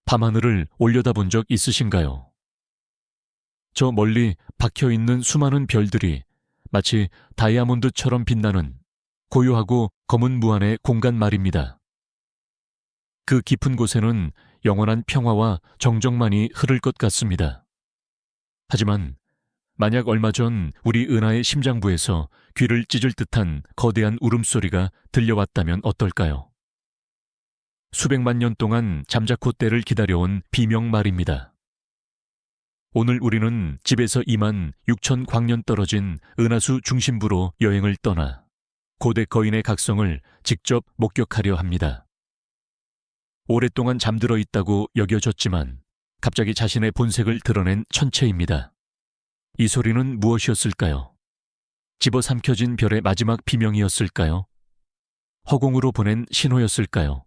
밤하늘을 올려다본 적 있으신가요? 저 멀리 박혀있는 수많은 별들이 마치 다이아몬드처럼 빛나는 고요하고 검은 무한의 공간 말입니다. 그 깊은 곳에는 영원한 평화와 정적만이 흐를 것 같습니다. 하지만 만약 얼마 전 우리 은하의 심장부에서 귀를 찢을 듯한 거대한 울음소리가 들려왔다면 어떨까요? 수백만 년 동안 잠자코 때를 기다려온 비명 말입니다. 오늘 우리는 집에서 2만 6천 광년 떨어진 은하수 중심부로 여행을 떠나 고대 거인의 각성을 직접 목격하려 합니다. 오랫동안 잠들어 있다고 여겨졌지만 갑자기 자신의 본색을 드러낸 천체입니다. 이 소리는 무엇이었을까요? 집어삼켜진 별의 마지막 비명이었을까요? 허공으로 보낸 신호였을까요?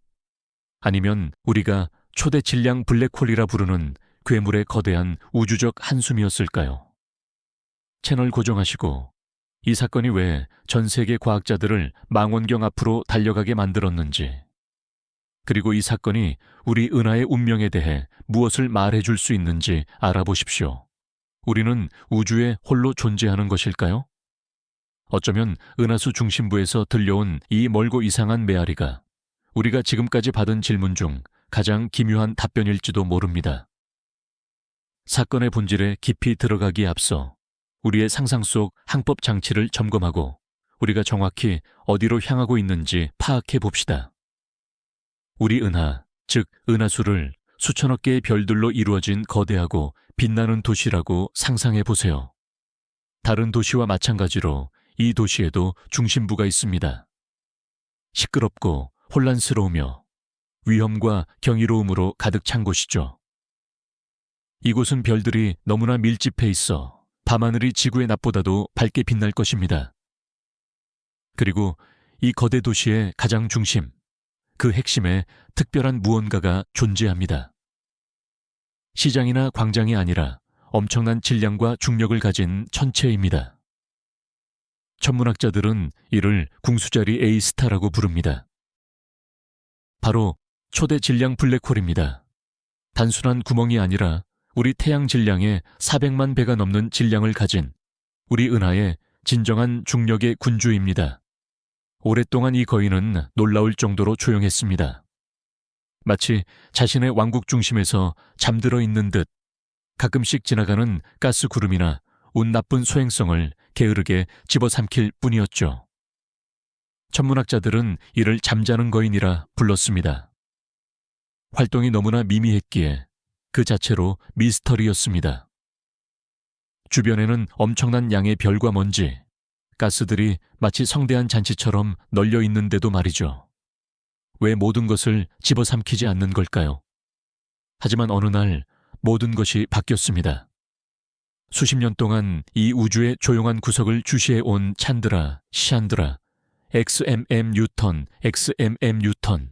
아니면 우리가 초대 질량 블랙홀이라 부르는 괴물의 거대한 우주적 한숨이었을까요? 채널 고정하시고 이 사건이 왜 전 세계 과학자들을 망원경 앞으로 달려가게 만들었는지, 그리고 이 사건이 우리 은하의 운명에 대해 무엇을 말해줄 수 있는지 알아보십시오. 우리는 우주에 홀로 존재하는 것일까요? 어쩌면 은하수 중심부에서 들려온 이 멀고 이상한 메아리가 우리가 지금까지 받은 질문 중 가장 기묘한 답변일지도 모릅니다. 사건의 본질에 깊이 들어가기에 앞서 우리의 상상 속 항법 장치를 점검하고 우리가 정확히 어디로 향하고 있는지 파악해 봅시다. 우리 은하, 즉 은하수를 수천억 개의 별들로 이루어진 거대하고 빛나는 도시라고 상상해 보세요. 다른 도시와 마찬가지로 이 도시에도 중심부가 있습니다. 시끄럽고 혼란스러우며 위험과 경이로움으로 가득 찬 곳이죠. 이곳은 별들이 너무나 밀집해 있어 밤하늘이 지구의 낮보다도 밝게 빛날 것입니다. 그리고 이 거대 도시의 가장 중심, 그 핵심에 특별한 무언가가 존재합니다. 시장이나 광장이 아니라 엄청난 질량과 중력을 가진 천체입니다. 천문학자들은 이를 궁수자리 A스타라고 부릅니다. 바로 초대 질량 블랙홀입니다. 단순한 구멍이 아니라 우리 태양 질량의 400만 배가 넘는 질량을 가진 우리 은하의 진정한 중력의 군주입니다. 오랫동안 이 거인은 놀라울 정도로 조용했습니다. 마치 자신의 왕국 중심에서 잠들어 있는 듯 가끔씩 지나가는 가스 구름이나 운 나쁜 소행성을 게으르게 집어삼킬 뿐이었죠. 천문학자들은 이를 잠자는 거인이라 불렀습니다. 활동이 너무나 미미했기에 그 자체로 미스터리였습니다. 주변에는 엄청난 양의 별과 먼지, 가스들이 마치 성대한 잔치처럼 널려 있는데도 말이죠. 왜 모든 것을 집어삼키지 않는 걸까요? 하지만 어느 날 모든 것이 바뀌었습니다. 수십 년 동안 이 우주의 조용한 구석을 주시해온 찬드라, 시안드라, XMM 뉴턴, XMM 뉴턴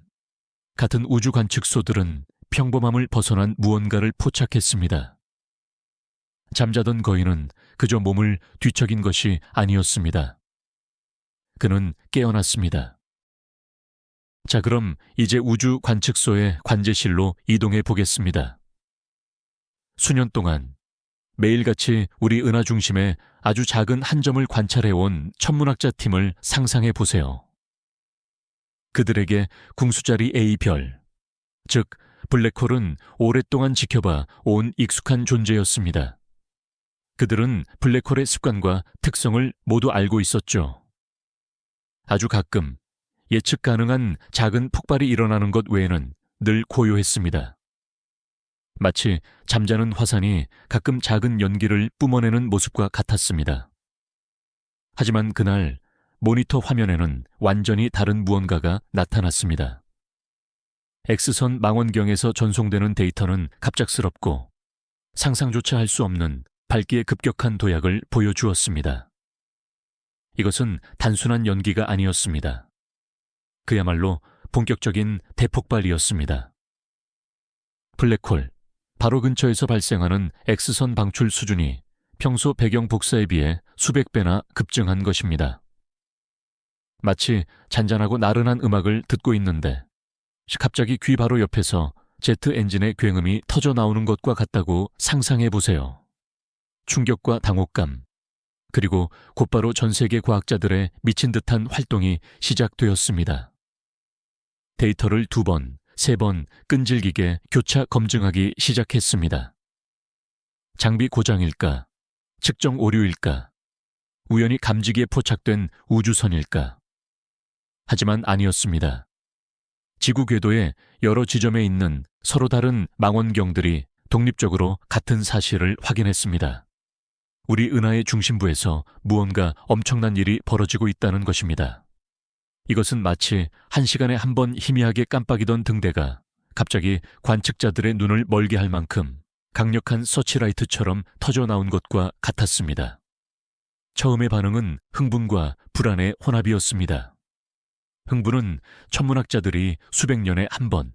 같은 우주 관측소들은 평범함을 벗어난 무언가를 포착했습니다. 잠자던 거인은 그저 몸을 뒤척인 것이 아니었습니다. 그는 깨어났습니다. 자, 그럼 이제 우주 관측소의 관제실로 이동해 보겠습니다. 수년 동안 매일같이 우리 은하 중심에 아주 작은 한 점을 관찰해온 천문학자 팀을 상상해 보세요. 그들에게 궁수자리 A별, 즉 블랙홀은 오랫동안 지켜봐 온 익숙한 존재였습니다. 그들은 블랙홀의 습관과 특성을 모두 알고 있었죠. 아주 가끔 예측 가능한 작은 폭발이 일어나는 것 외에는 늘 고요했습니다. 마치 잠자는 화산이 가끔 작은 연기를 뿜어내는 모습과 같았습니다. 하지만 그날 모니터 화면에는 완전히 다른 무언가가 나타났습니다. X선 망원경에서 전송되는 데이터는 갑작스럽고 상상조차 할 수 없는 밝기의 급격한 도약을 보여주었습니다. 이것은 단순한 연기가 아니었습니다. 그야말로 본격적인 대폭발이었습니다. 블랙홀, 바로 근처에서 발생하는 X선 방출 수준이 평소 배경 복사에 비해 수백 배나 급증한 것입니다. 마치 잔잔하고 나른한 음악을 듣고 있는데 갑자기 귀 바로 옆에서 제트 엔진의 굉음이 터져 나오는 것과 같다고 상상해 보세요. 충격과 당혹감, 그리고 곧바로 전 세계 과학자들의 미친 듯한 활동이 시작되었습니다. 데이터를 2번, 3번 끈질기게 교차 검증하기 시작했습니다. 장비 고장일까? 측정 오류일까? 우연히 감지기에 포착된 우주선일까? 하지만 아니었습니다. 지구 궤도의 여러 지점에 있는 서로 다른 망원경들이 독립적으로 같은 사실을 확인했습니다. 우리 은하의 중심부에서 무언가 엄청난 일이 벌어지고 있다는 것입니다. 이것은 마치 1시간에 한 번 희미하게 깜빡이던 등대가 갑자기 관측자들의 눈을 멀게 할 만큼 강력한 서치라이트처럼 터져 나온 것과 같았습니다. 처음의 반응은 흥분과 불안의 혼합이었습니다. 흥분은 천문학자들이 수백 년에 한 번,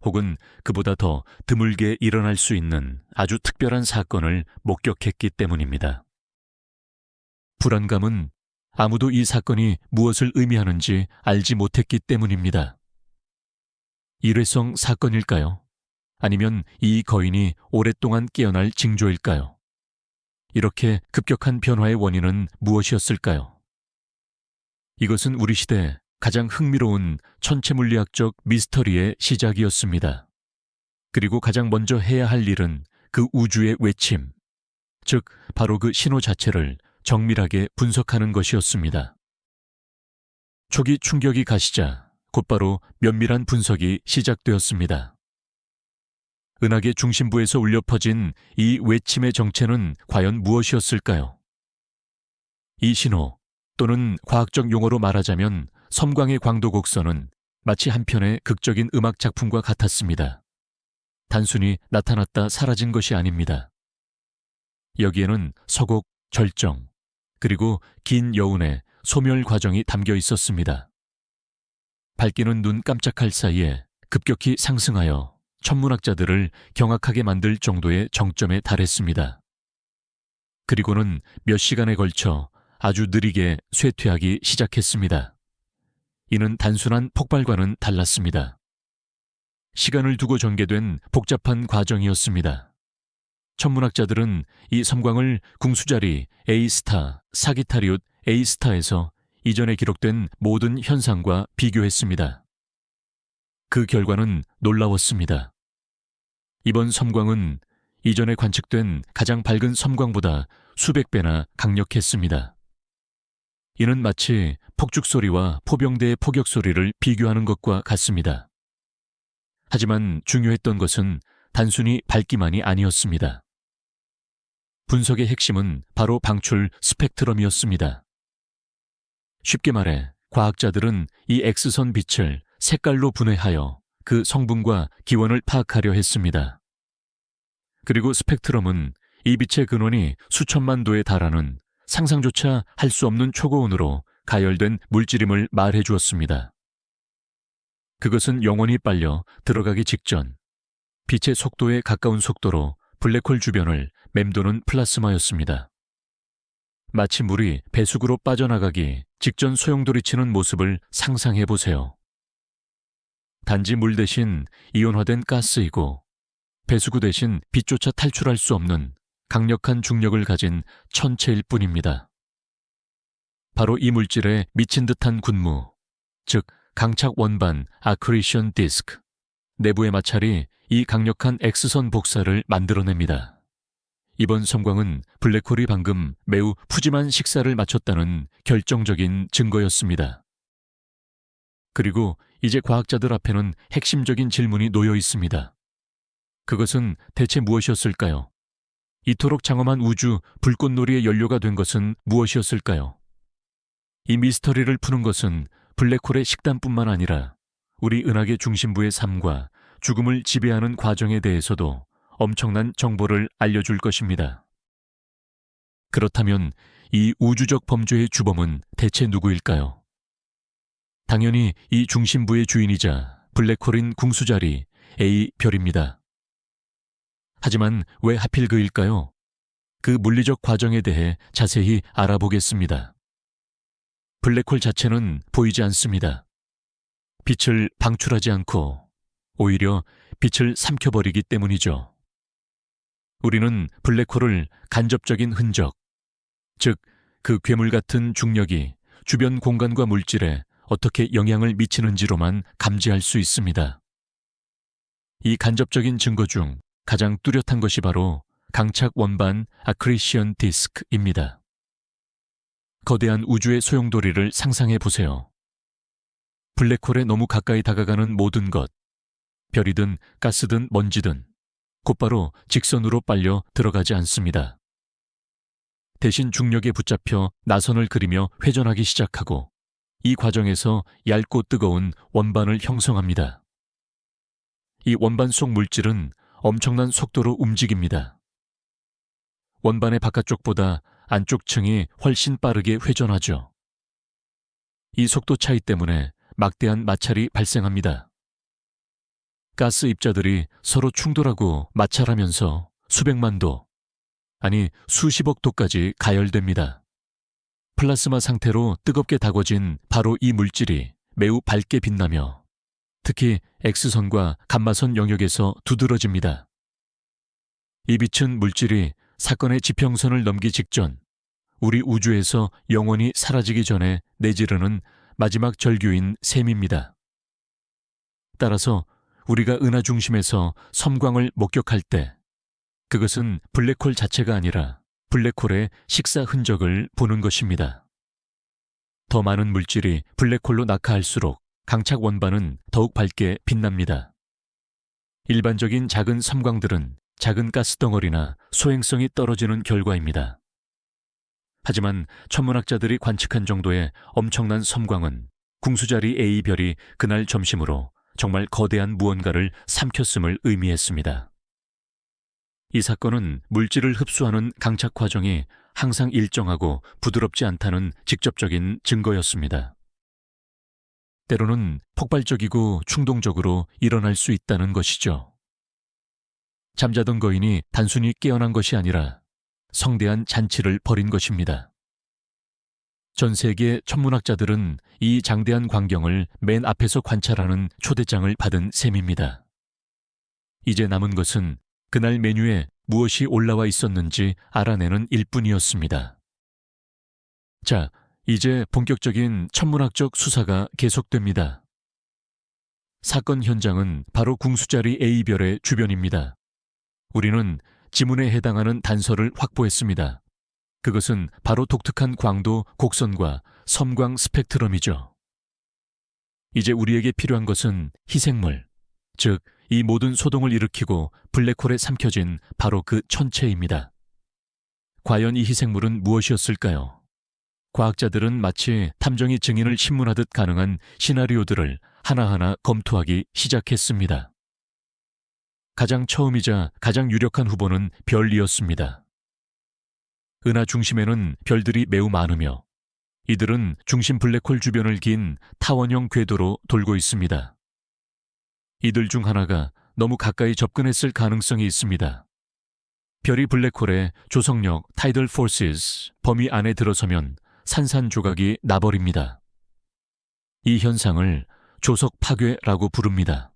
혹은 그보다 더 드물게 일어날 수 있는 아주 특별한 사건을 목격했기 때문입니다. 불안감은 아무도 이 사건이 무엇을 의미하는지 알지 못했기 때문입니다. 일회성 사건일까요? 아니면 이 거인이 오랫동안 깨어날 징조일까요? 이렇게 급격한 변화의 원인은 무엇이었을까요? 이것은 우리 시대 가장 흥미로운 천체물리학적 미스터리의 시작이었습니다. 그리고 가장 먼저 해야 할 일은 그 우주의 외침, 즉 바로 그 신호 자체를 정밀하게 분석하는 것이었습니다. 초기 충격이 가시자 곧바로 면밀한 분석이 시작되었습니다. 은하계 중심부에서 울려 퍼진 이 외침의 정체는 과연 무엇이었을까요? 이 신호, 또는 과학적 용어로 말하자면 섬광의 광도 곡선은 마치 한편의 극적인 음악 작품과 같았습니다. 단순히 나타났다 사라진 것이 아닙니다. 여기에는 서곡, 절정, 그리고 긴 여운의 소멸 과정이 담겨 있었습니다. 밝기는 눈 깜짝할 사이에 급격히 상승하여 천문학자들을 경악하게 만들 정도의 정점에 달했습니다. 그리고는 몇 시간에 걸쳐 아주 느리게 쇠퇴하기 시작했습니다. 이는 단순한 폭발과는 달랐습니다. 시간을 두고 전개된 복잡한 과정이었습니다. 천문학자들은 이 섬광을 궁수자리 A스타, 사기타리웃 A스타에서 이전에 기록된 모든 현상과 비교했습니다. 그 결과는 놀라웠습니다. 이번 섬광은 이전에 관측된 가장 밝은 섬광보다 수백 배나 강력했습니다. 이는 마치 폭죽소리와 포병대의 포격소리를 비교하는 것과 같습니다. 하지만 중요했던 것은 단순히 밝기만이 아니었습니다. 분석의 핵심은 바로 방출 스펙트럼이었습니다. 쉽게 말해 과학자들은 이 X선 빛을 색깔로 분해하여 그 성분과 기원을 파악하려 했습니다. 그리고 스펙트럼은 이 빛의 근원이 수천만 도에 달하는 상상조차 할 수 없는 초고온으로 가열된 물질임을 말해 주었습니다. 그것은 영원히 빨려 들어가기 직전 빛의 속도에 가까운 속도로 블랙홀 주변을 맴도는 플라스마였습니다. 마치 물이 배수구로 빠져나가기 직전 소용돌이치는 모습을 상상해 보세요. 단지 물 대신 이온화된 가스이고 배수구 대신 빛조차 탈출할 수 없는 강력한 중력을 가진 천체일 뿐입니다. 바로 이 물질의 미친 듯한 군무, 즉 강착 원반 아크리션 디스크, 내부의 마찰이 이 강력한 X선 복사를 만들어냅니다. 이번 섬광은 블랙홀이 방금 매우 푸짐한 식사를 마쳤다는 결정적인 증거였습니다. 그리고 이제 과학자들 앞에는 핵심적인 질문이 놓여 있습니다. 그것은 대체 무엇이었을까요? 이토록 장엄한 우주 불꽃놀이의 연료가 된 것은 무엇이었을까요? 이 미스터리를 푸는 것은 블랙홀의 식단뿐만 아니라 우리 은하계 중심부의 삶과 죽음을 지배하는 과정에 대해서도 엄청난 정보를 알려줄 것입니다. 그렇다면 이 우주적 범죄의 주범은 대체 누구일까요? 당연히 이 중심부의 주인이자 블랙홀인 궁수자리 A별입니다. 하지만 왜 하필 그일까요? 그 물리적 과정에 대해 자세히 알아보겠습니다. 블랙홀 자체는 보이지 않습니다. 빛을 방출하지 않고 오히려 빛을 삼켜버리기 때문이죠. 우리는 블랙홀을 간접적인 흔적, 즉 그 괴물 같은 중력이 주변 공간과 물질에 어떻게 영향을 미치는지로만 감지할 수 있습니다. 이 간접적인 증거 중 가장 뚜렷한 것이 바로 강착 원반 아크리션 디스크입니다. 거대한 우주의 소용돌이를 상상해 보세요. 블랙홀에 너무 가까이 다가가는 모든 것, 별이든 가스든 먼지든 곧바로 직선으로 빨려 들어가지 않습니다. 대신 중력에 붙잡혀 나선을 그리며 회전하기 시작하고 이 과정에서 얇고 뜨거운 원반을 형성합니다. 이 원반 속 물질은 엄청난 속도로 움직입니다. 원반의 바깥쪽보다 안쪽 층이 훨씬 빠르게 회전하죠. 이 속도 차이 때문에 막대한 마찰이 발생합니다. 가스 입자들이 서로 충돌하고 마찰하면서 수백만 도, 아니 수십억 도까지 가열됩니다. 플라스마 상태로 뜨겁게 다궈진 바로 이 물질이 매우 밝게 빛나며 특히 X선과 감마선 영역에서 두드러집니다. 이 빛은 물질이 사건의 지평선을 넘기 직전 우리 우주에서 영원히 사라지기 전에 내지르는 마지막 절규인 셈입니다. 따라서 우리가 은하 중심에서 섬광을 목격할 때 그것은 블랙홀 자체가 아니라 블랙홀의 식사 흔적을 보는 것입니다. 더 많은 물질이 블랙홀로 낙하할수록 강착 원반은 더욱 밝게 빛납니다. 일반적인 작은 섬광들은 작은 가스덩어리나 소행성이 떨어지는 결과입니다. 하지만 천문학자들이 관측한 정도의 엄청난 섬광은 궁수자리 A별이 그날 점심으로 정말 거대한 무언가를 삼켰음을 의미했습니다. 이 사건은 물질을 흡수하는 강착 과정이 항상 일정하고 부드럽지 않다는 직접적인 증거였습니다. 때로는 폭발적이고 충동적으로 일어날 수 있다는 것이죠. 잠자던 거인이 단순히 깨어난 것이 아니라 성대한 잔치를 벌인 것입니다. 전 세계 천문학자들은 이 장대한 광경을 맨 앞에서 관찰하는 초대장을 받은 셈입니다. 이제 남은 것은 그날 메뉴에 무엇이 올라와 있었는지 알아내는 일뿐이었습니다. 자, 이제 본격적인 천문학적 수사가 계속됩니다. 사건 현장은 바로 궁수자리 A별의 주변입니다. 우리는 지문에 해당하는 단서를 확보했습니다. 그것은 바로 독특한 광도 곡선과 섬광 스펙트럼이죠. 이제 우리에게 필요한 것은 희생물, 즉 이 모든 소동을 일으키고 블랙홀에 삼켜진 바로 그 천체입니다. 과연 이 희생물은 무엇이었을까요? 과학자들은 마치 탐정이 증인을 신문하듯 가능한 시나리오들을 하나하나 검토하기 시작했습니다. 가장 처음이자 가장 유력한 후보는 별이었습니다. 은하 중심에는 별들이 매우 많으며 이들은 중심 블랙홀 주변을 긴 타원형 궤도로 돌고 있습니다. 이들 중 하나가 너무 가까이 접근했을 가능성이 있습니다. 별이 블랙홀의 조성력 타이덜 포시스 범위 안에 들어서면 산산조각이 나버립니다. 이 현상을 조석 파괴라고 부릅니다.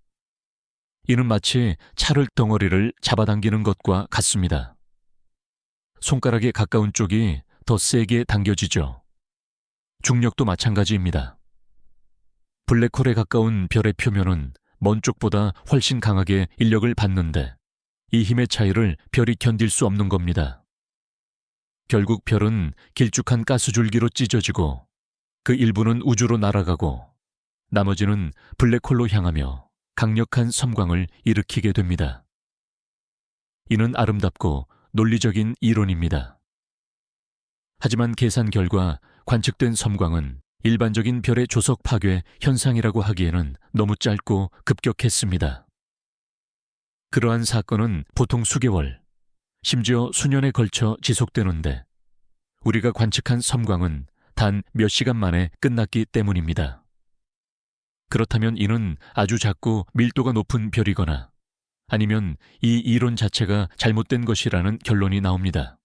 이는 마치 찰흙 덩어리를 잡아당기는 것과 같습니다. 손가락에 가까운 쪽이 더 세게 당겨지죠. 중력도 마찬가지입니다. 블랙홀에 가까운 별의 표면은 먼 쪽보다 훨씬 강하게 인력을 받는데 이 힘의 차이를 별이 견딜 수 없는 겁니다. 결국 별은 길쭉한 가스줄기로 찢어지고 그 일부는 우주로 날아가고 나머지는 블랙홀로 향하며 강력한 섬광을 일으키게 됩니다. 이는 아름답고 논리적인 이론입니다. 하지만 계산 결과 관측된 섬광은 일반적인 별의 조석 파괴 현상이라고 하기에는 너무 짧고 급격했습니다. 그러한 사건은 보통 수개월, 심지어 수년에 걸쳐 지속되는데 우리가 관측한 섬광은 단 몇 시간 만에 끝났기 때문입니다. 그렇다면 이는 아주 작고 밀도가 높은 별이거나 아니면 이 이론 자체가 잘못된 것이라는 결론이 나옵니다.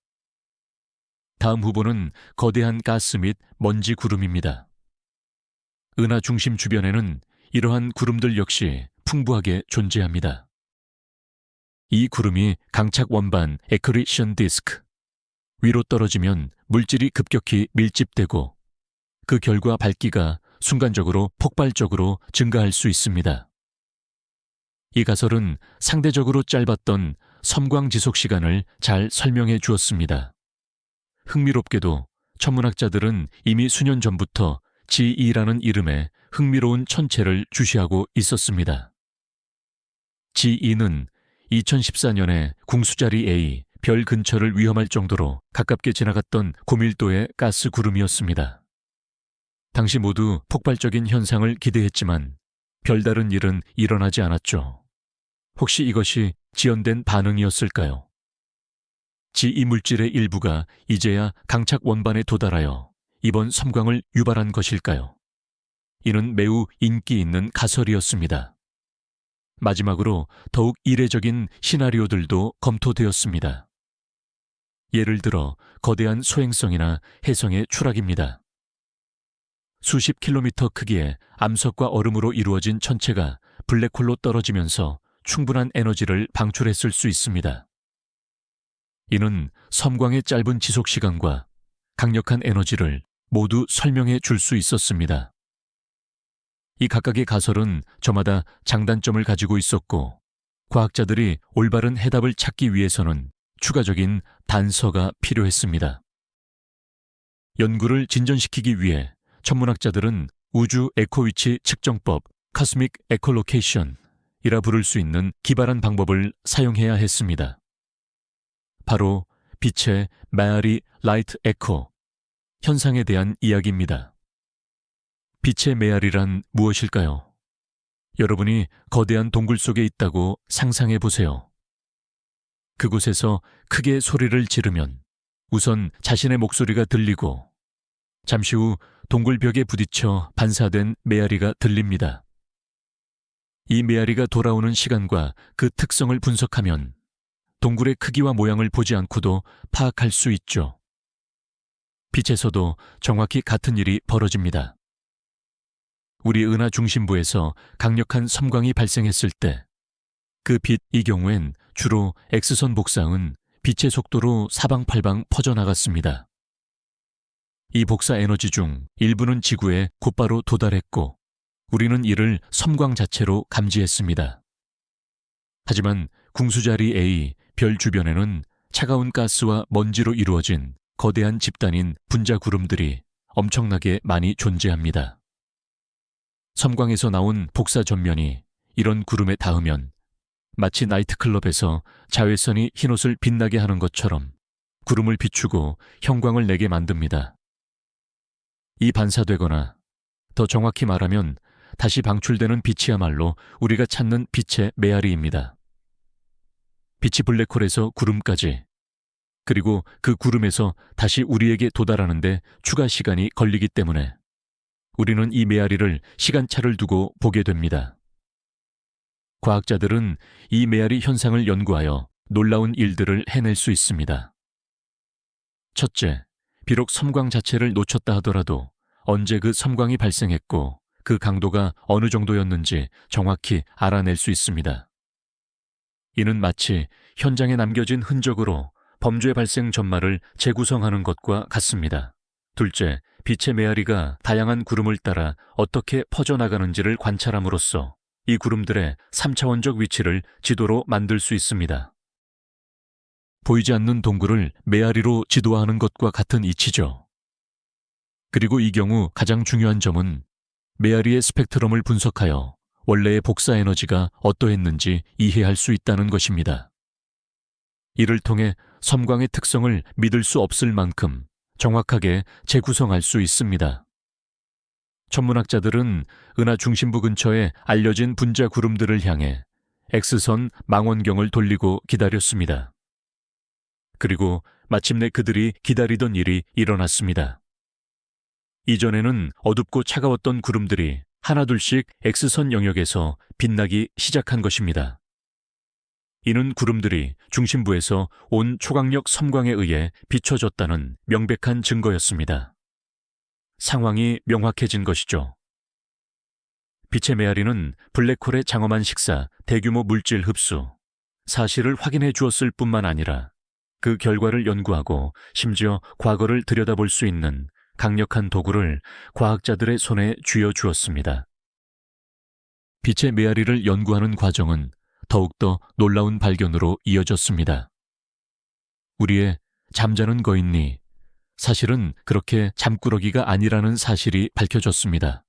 다음 후보는 거대한 가스 및 먼지 구름입니다. 은하 중심 주변에는 이러한 구름들 역시 풍부하게 존재합니다. 이 구름이 강착 원반 에크리션 디스크, 위로 떨어지면 물질이 급격히 밀집되고 그 결과 밝기가 순간적으로 폭발적으로 증가할 수 있습니다. 이 가설은 상대적으로 짧았던 섬광 지속 시간을 잘 설명해 주었습니다. 흥미롭게도 천문학자들은 이미 수년 전부터 G2라는 이름에 흥미로운 천체를 주시하고 있었습니다. G2는 2014년에 궁수자리 A 별 근처를 위험할 정도로 가깝게 지나갔던 고밀도의 가스 구름이었습니다. 당시 모두 폭발적인 현상을 기대했지만 별다른 일은 일어나지 않았죠. 혹시 이것이 지연된 반응이었을까요? G2 물질의 일부가 이제야 강착 원반에 도달하여 이번 섬광을 유발한 것일까요? 이는 매우 인기 있는 가설이었습니다. 마지막으로 더욱 이례적인 시나리오들도 검토되었습니다. 예를 들어 거대한 소행성이나 혜성의 추락입니다. 수십 킬로미터 크기의 암석과 얼음으로 이루어진 천체가 블랙홀로 떨어지면서 충분한 에너지를 방출했을 수 있습니다. 이는 섬광의 짧은 지속 시간과 강력한 에너지를 모두 설명해 줄 수 있었습니다. 이 각각의 가설은 저마다 장단점을 가지고 있었고 과학자들이 올바른 해답을 찾기 위해서는 추가적인 단서가 필요했습니다. 연구를 진전시키기 위해 천문학자들은 우주 에코위치 측정법 (Cosmic Echolocation)이라 부를 수 있는 기발한 방법을 사용해야 했습니다. 바로 빛의 메아리 라이트 에코 현상에 대한 이야기입니다. 빛의 메아리란 무엇일까요? 여러분이 거대한 동굴 속에 있다고 상상해 보세요. 그곳에서 크게 소리를 지르면 우선 자신의 목소리가 들리고 잠시 후 동굴 벽에 부딪혀 반사된 메아리가 들립니다. 이 메아리가 돌아오는 시간과 그 특성을 분석하면 동굴의 크기와 모양을 보지 않고도 파악할 수 있죠. 빛에서도 정확히 같은 일이 벌어집니다. 우리 은하 중심부에서 강력한 섬광이 발생했을 때 그 빛, 이 경우엔 주로 X선 복사은 빛의 속도로 사방팔방 퍼져나갔습니다. 이 복사 에너지 중 일부는 지구에 곧바로 도달했고 우리는 이를 섬광 자체로 감지했습니다. 하지만 궁수자리 A 별 주변에는 차가운 가스와 먼지로 이루어진 거대한 집단인 분자 구름들이 엄청나게 많이 존재합니다. 섬광에서 나온 복사 전면이 이런 구름에 닿으면 마치 나이트클럽에서 자외선이 흰옷을 빛나게 하는 것처럼 구름을 비추고 형광을 내게 만듭니다. 이 반사되거나 더 정확히 말하면 다시 방출되는 빛이야말로 우리가 찾는 빛의 메아리입니다. 빛이 블랙홀에서 구름까지, 그리고 그 구름에서 다시 우리에게 도달하는데 추가 시간이 걸리기 때문에 우리는 이 메아리를 시간차를 두고 보게 됩니다. 과학자들은 이 메아리 현상을 연구하여 놀라운 일들을 해낼 수 있습니다. 첫째, 비록 섬광 자체를 놓쳤다 하더라도 언제 그 섬광이 발생했고 그 강도가 어느 정도였는지 정확히 알아낼 수 있습니다. 이는 마치 현장에 남겨진 흔적으로 범죄 발생 전말을 재구성하는 것과 같습니다. 둘째, 빛의 메아리가 다양한 구름을 따라 어떻게 퍼져나가는지를 관찰함으로써 이 구름들의 3차원적 위치를 지도로 만들 수 있습니다. 보이지 않는 동굴을 메아리로 지도화하는 것과 같은 이치죠. 그리고 이 경우 가장 중요한 점은 메아리의 스펙트럼을 분석하여 원래의 복사 에너지가 어떠했는지 이해할 수 있다는 것입니다. 이를 통해 섬광의 특성을 믿을 수 없을 만큼 정확하게 재구성할 수 있습니다. 천문학자들은 은하 중심부 근처에 알려진 분자 구름들을 향해 X선 망원경을 돌리고 기다렸습니다. 그리고 마침내 그들이 기다리던 일이 일어났습니다. 이전에는 어둡고 차가웠던 구름들이 하나둘씩 X선 영역에서 빛나기 시작한 것입니다. 이는 구름들이 중심부에서 온 초강력 섬광에 의해 비춰졌다는 명백한 증거였습니다. 상황이 명확해진 것이죠. 빛의 메아리는 블랙홀의 장엄한 식사, 대규모 물질 흡수, 사실을 확인해 주었을 뿐만 아니라 그 결과를 연구하고 심지어 과거를 들여다볼 수 있는 강력한 도구를 과학자들의 손에 쥐어주었습니다. 빛의 메아리를 연구하는 과정은 더욱더 놀라운 발견으로 이어졌습니다. 우리의 잠자는 거인이 사실은 그렇게 잠꾸러기가 아니라는 사실이 밝혀졌습니다.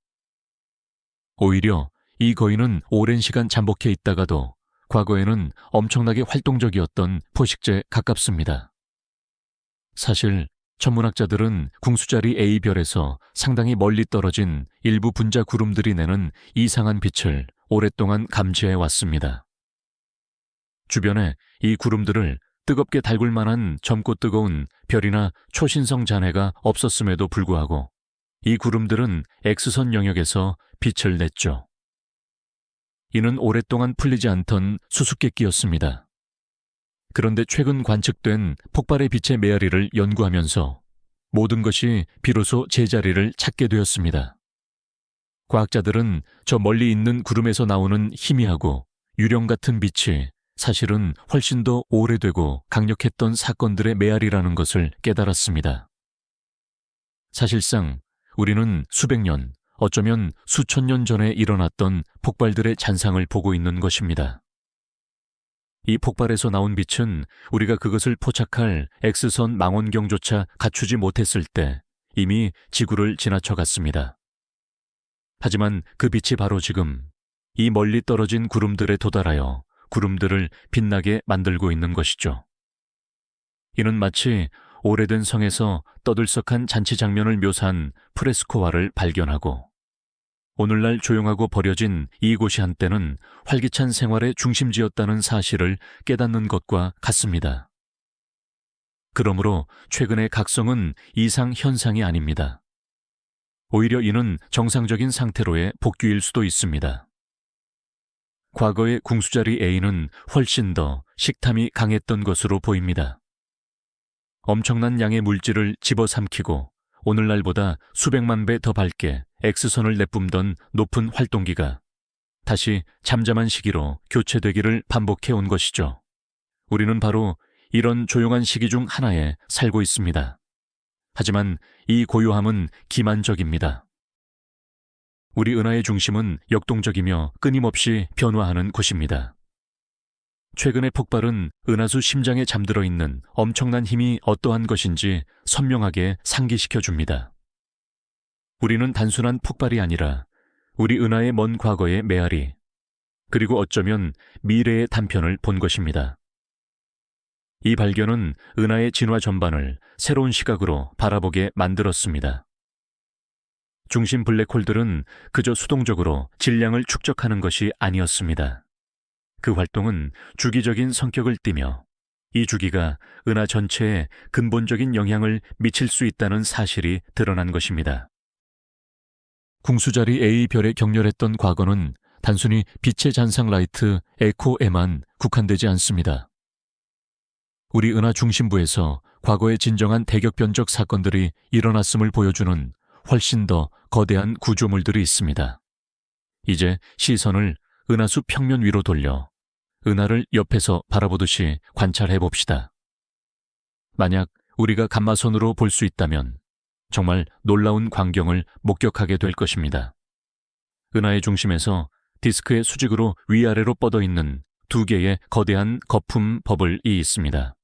오히려 이 거인은 오랜 시간 잠복해 있다가도 과거에는 엄청나게 활동적이었던 포식자에 가깝습니다. 사실 천문학자들은 궁수자리 A별에서 상당히 멀리 떨어진 일부 분자 구름들이 내는 이상한 빛을 오랫동안 감지해 왔습니다. 주변에 이 구름들을 뜨겁게 달굴 만한 젊고 뜨거운 별이나 초신성 잔해가 없었음에도 불구하고 이 구름들은 X선 영역에서 빛을 냈죠. 이는 오랫동안 풀리지 않던 수수께끼였습니다. 그런데 최근 관측된 폭발의 빛의 메아리를 연구하면서 모든 것이 비로소 제자리를 찾게 되었습니다. 과학자들은 저 멀리 있는 구름에서 나오는 희미하고 유령 같은 빛이 사실은 훨씬 더 오래되고 강력했던 사건들의 메아리라는 것을 깨달았습니다. 사실상 우리는 수백 년, 어쩌면 수천 년 전에 일어났던 폭발들의 잔상을 보고 있는 것입니다. 이 폭발에서 나온 빛은 우리가 그것을 포착할 X선 망원경조차 갖추지 못했을 때 이미 지구를 지나쳐 갔습니다. 하지만 그 빛이 바로 지금 이 멀리 떨어진 구름들에 도달하여 구름들을 빛나게 만들고 있는 것이죠. 이는 마치 오래된 성에서 떠들썩한 잔치 장면을 묘사한 프레스코화를 발견하고 오늘날 조용하고 버려진 이곳이 한때는 활기찬 생활의 중심지였다는 사실을 깨닫는 것과 같습니다. 그러므로 최근의 각성은 이상 현상이 아닙니다. 오히려 이는 정상적인 상태로의 복귀일 수도 있습니다. 과거의 궁수자리 A는 훨씬 더 식탐이 강했던 것으로 보입니다. 엄청난 양의 물질을 집어삼키고 오늘날보다 수백만 배 더 밝게 X선을 내뿜던 높은 활동기가 다시 잠잠한 시기로 교체되기를 반복해 온 것이죠. 우리는 바로 이런 조용한 시기 중 하나에 살고 있습니다. 하지만 이 고요함은 기만적입니다. 우리 은하의 중심은 역동적이며 끊임없이 변화하는 곳입니다. 최근의 폭발은 은하수 심장에 잠들어 있는 엄청난 힘이 어떠한 것인지 선명하게 상기시켜 줍니다. 우리는 단순한 폭발이 아니라 우리 은하의 먼 과거의 메아리, 그리고 어쩌면 미래의 단편을 본 것입니다. 이 발견은 은하의 진화 전반을 새로운 시각으로 바라보게 만들었습니다. 중심 블랙홀들은 그저 수동적으로 질량을 축적하는 것이 아니었습니다. 그 활동은 주기적인 성격을 띠며 이 주기가 은하 전체에 근본적인 영향을 미칠 수 있다는 사실이 드러난 것입니다. 궁수자리 A별에 격렬했던 과거는 단순히 빛의 잔상 라이트 에코에만 국한되지 않습니다. 우리 은하 중심부에서 과거의 진정한 대격변적 사건들이 일어났음을 보여주는 훨씬 더 거대한 구조물들이 있습니다. 이제 시선을 은하수 평면 위로 돌려 은하를 옆에서 바라보듯이 관찰해 봅시다. 만약 우리가 감마선으로 볼 수 있다면 정말 놀라운 광경을 목격하게 될 것입니다. 은하의 중심에서 디스크의 수직으로 위아래로 뻗어 있는 두 개의 거대한 거품 버블이 있습니다.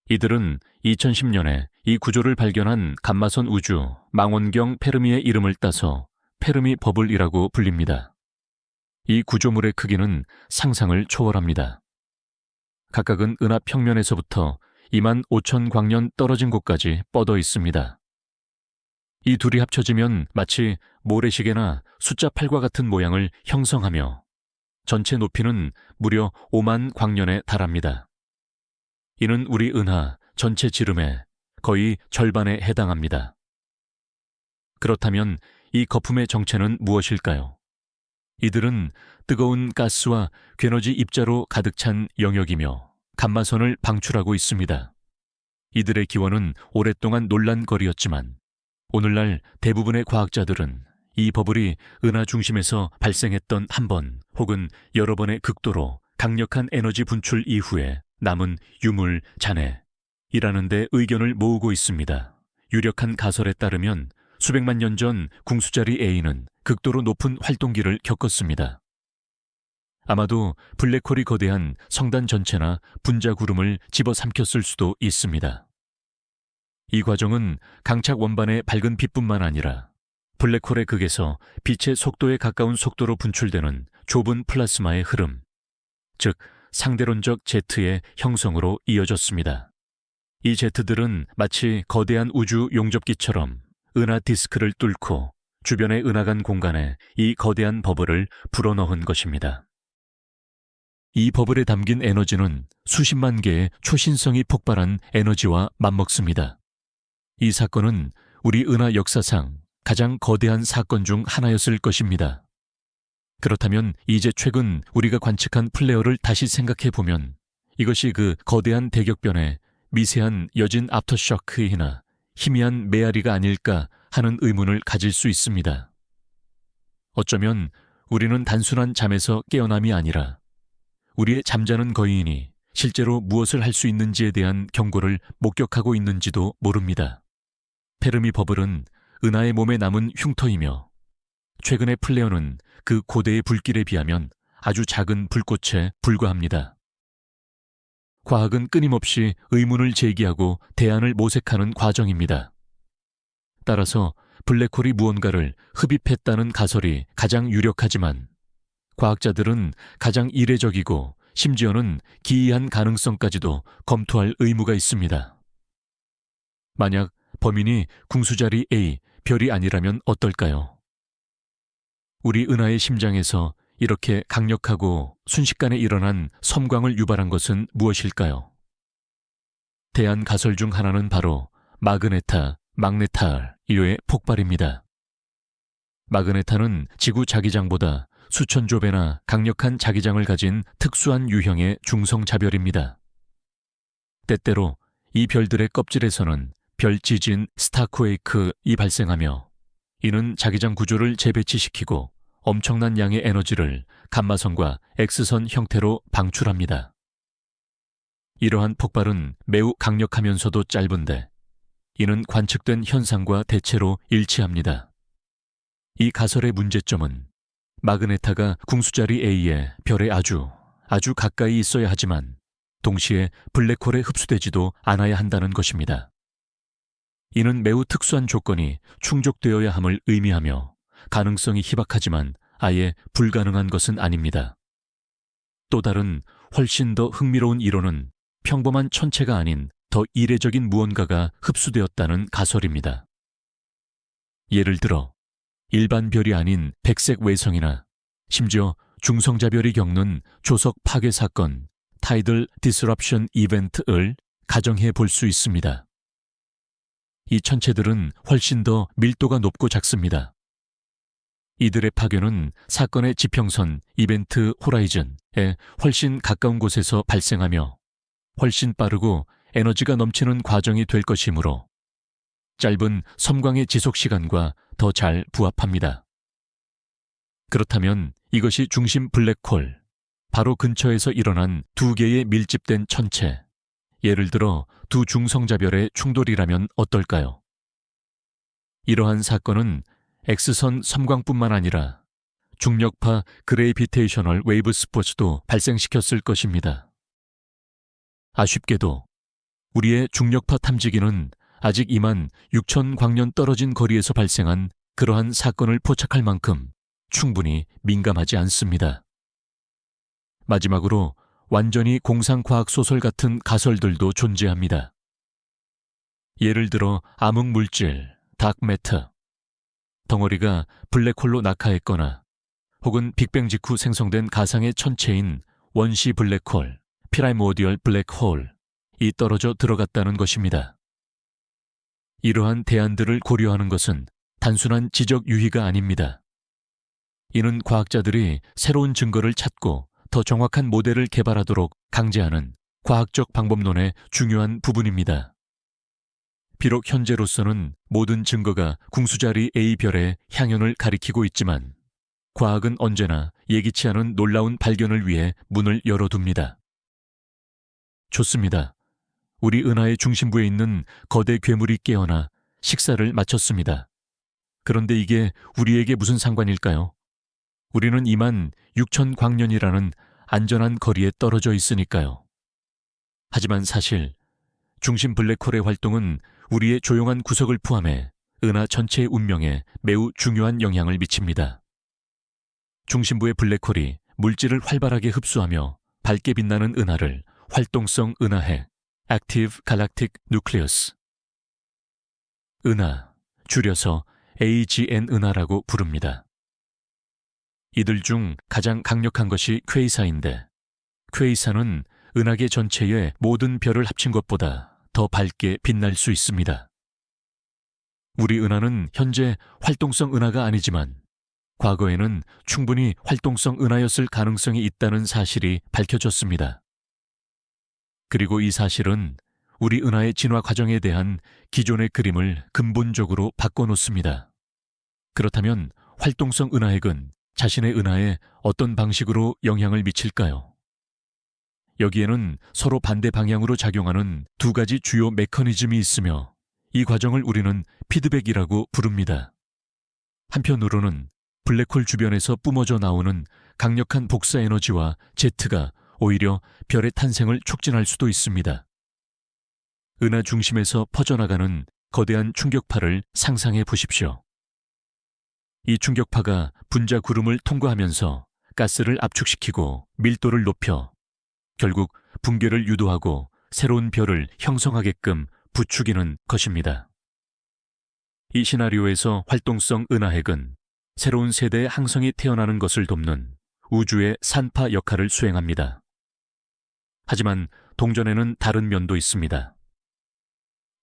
이들은 2010년에 이 구조를 발견한 감마선 우주 망원경 페르미의 이름을 따서 페르미 버블이라고 불립니다. 이 구조물의 크기는 상상을 초월합니다. 각각은 은하 평면에서부터 25,000 광년 떨어진 곳까지 뻗어 있습니다. 이 둘이 합쳐지면 마치 모래시계나 숫자 8과 같은 모양을 형성하며 전체 높이는 무려 5만 광년에 달합니다. 이는 우리 은하 전체 지름의 거의 절반에 해당합니다. 그렇다면 이 거품의 정체는 무엇일까요? 이들은 뜨거운 가스와 괴너지 입자로 가득 찬 영역이며 감마선을 방출하고 있습니다. 이들의 기원은 오랫동안 논란거리였지만 오늘날 대부분의 과학자들은 이 버블이 은하 중심에서 발생했던 한 번 혹은 여러 번의 극도로 강력한 에너지 분출 이후에 남은 유물, 잔해이라는 데 의견을 모으고 있습니다. 유력한 가설에 따르면 수백만 년 전 궁수자리 A는 극도로 높은 활동기를 겪었습니다. 아마도 블랙홀이 거대한 성단 전체나 분자구름을 집어삼켰을 수도 있습니다. 이 과정은 강착 원반의 밝은 빛뿐만 아니라 블랙홀의 극에서 빛의 속도에 가까운 속도로 분출되는 좁은 플라스마의 흐름, 즉 상대론적 제트의 형성으로 이어졌습니다. 이 제트들은 마치 거대한 우주 용접기처럼 은하 디스크를 뚫고 주변의 은하간 공간에 이 거대한 버블을 불어넣은 것입니다. 이 버블에 담긴 에너지는 수십만 개의 초신성이 폭발한 에너지와 맞먹습니다. 이 사건은 우리 은하 역사상 가장 거대한 사건 중 하나였을 것입니다. 그렇다면 이제 최근 우리가 관측한 플레어를 다시 생각해 보면 이것이 그 거대한 대격변의 미세한 여진 아프터쇼크이나 희미한 메아리가 아닐까 하는 의문을 가질 수 있습니다. 어쩌면 우리는 단순한 잠에서 깨어남이 아니라 우리의 잠자는 거인이 실제로 무엇을 할 수 있는지에 대한 경고를 목격하고 있는지도 모릅니다. 페르미 버블은 은하의 몸에 남은 흉터이며 최근의 플레어는 그 고대의 불길에 비하면 아주 작은 불꽃에 불과합니다. 과학은 끊임없이 의문을 제기하고 대안을 모색하는 과정입니다. 따라서 블랙홀이 무언가를 흡입했다는 가설이 가장 유력하지만 과학자들은 가장 이례적이고 심지어는 기이한 가능성까지도 검토할 의무가 있습니다. 만약 범인이 궁수자리 A, 별이 아니라면 어떨까요? 우리 은하의 심장에서 이렇게 강력하고 순식간에 일어난 섬광을 유발한 것은 무엇일까요? 대안 가설 중 하나는 바로 마그네타의 폭발입니다. 마그네타는 지구 자기장보다 수천조 배나 강력한 자기장을 가진 특수한 유형의 중성자별입니다. 때때로 이 별들의 껍질에서는 별 지진 스타크웨이크이 발생하며 이는 자기장 구조를 재배치시키고 엄청난 양의 에너지를 감마선과 X선 형태로 방출합니다. 이러한 폭발은 매우 강력하면서도 짧은데 이는 관측된 현상과 대체로 일치합니다. 이 가설의 문제점은 마그네타가 궁수자리 A의 별에 아주 가까이 있어야 하지만 동시에 블랙홀에 흡수되지도 않아야 한다는 것입니다. 이는 매우 특수한 조건이 충족되어야 함을 의미하며 가능성이 희박하지만 아예 불가능한 것은 아닙니다. 또 다른 훨씬 더 흥미로운 이론은 평범한 천체가 아닌 더 이례적인 무언가가 흡수되었다는 가설입니다. 예를 들어 일반 별이 아닌 백색 외성이나 심지어 중성자별이 겪는 조석 파괴 사건, 타이들 디스럽션 이벤트를 가정해 볼 수 있습니다. 이 천체들은 훨씬 더 밀도가 높고 작습니다. 이들의 파괴는 사건의 지평선 이벤트 호라이즌에 훨씬 가까운 곳에서 발생하며 훨씬 빠르고 에너지가 넘치는 과정이 될 것이므로 짧은 섬광의 지속 시간과 더 잘 부합합니다. 그렇다면 이것이 중심 블랙홀, 바로 근처에서 일어난 두 개의 밀집된 천체, 예를 들어 두 중성자별의 충돌이라면 어떨까요? 이러한 사건은 X선 섬광뿐만 아니라 중력파 그레이비테이셔널 웨이브 스포츠도 발생시켰을 것입니다. 아쉽게도 우리의 중력파 탐지기는 아직 26,000광년 떨어진 거리에서 발생한 그러한 사건을 포착할 만큼 충분히 민감하지 않습니다. 마지막으로 완전히 공상과학 소설 같은 가설들도 존재합니다. 예를 들어 암흑물질, 다크매터, 덩어리가 블랙홀로 낙하했거나 혹은 빅뱅 직후 생성된 가상의 천체인 원시 블랙홀, 피라이모디얼 블랙홀이 떨어져 들어갔다는 것입니다. 이러한 대안들을 고려하는 것은 단순한 지적 유희가 아닙니다. 이는 과학자들이 새로운 증거를 찾고 더 정확한 모델을 개발하도록 강제하는 과학적 방법론의 중요한 부분입니다. 비록 현재로서는 모든 증거가 궁수자리 A별의 향연을 가리키고 있지만 과학은 언제나 예기치 않은 놀라운 발견을 위해 문을 열어둡니다. 좋습니다. 우리 은하의 중심부에 있는 거대 괴물이 깨어나 식사를 마쳤습니다. 그런데 이게 우리에게 무슨 상관일까요? 우리는 26,000광년이라는 안전한 거리에 떨어져 있으니까요. 하지만 사실 중심 블랙홀의 활동은 우리의 조용한 구석을 포함해 은하 전체의 운명에 매우 중요한 영향을 미칩니다. 중심부의 블랙홀이 물질을 활발하게 흡수하며 밝게 빛나는 은하를 활동성 은하핵, Active Galactic Nucleus, 은하, 줄여서 AGN 은하라고 부릅니다. 이들 중 가장 강력한 것이 퀘이사인데, 퀘이사는 은하계 전체의 모든 별을 합친 것보다 더 밝게 빛날 수 있습니다. 우리 은하는 현재 활동성 은하가 아니지만 과거에는 충분히 활동성 은하였을 가능성이 있다는 사실이 밝혀졌습니다. 그리고 이 사실은 우리 은하의 진화 과정에 대한 기존의 그림을 근본적으로 바꿔놓습니다. 그렇다면 활동성 은하핵은 자신의 은하에 어떤 방식으로 영향을 미칠까요? 여기에는 서로 반대 방향으로 작용하는 두 가지 주요 메커니즘이 있으며 이 과정을 우리는 피드백이라고 부릅니다. 한편으로는 블랙홀 주변에서 뿜어져 나오는 강력한 복사 에너지와 제트가 오히려 별의 탄생을 촉진할 수도 있습니다. 은하 중심에서 퍼져나가는 거대한 충격파를 상상해 보십시오. 이 충격파가 분자 구름을 통과하면서 가스를 압축시키고 밀도를 높여 결국 붕괴를 유도하고 새로운 별을 형성하게끔 부추기는 것입니다. 이 시나리오에서 활동성 은하핵은 새로운 세대의 항성이 태어나는 것을 돕는 우주의 산파 역할을 수행합니다. 하지만 동전에는 다른 면도 있습니다.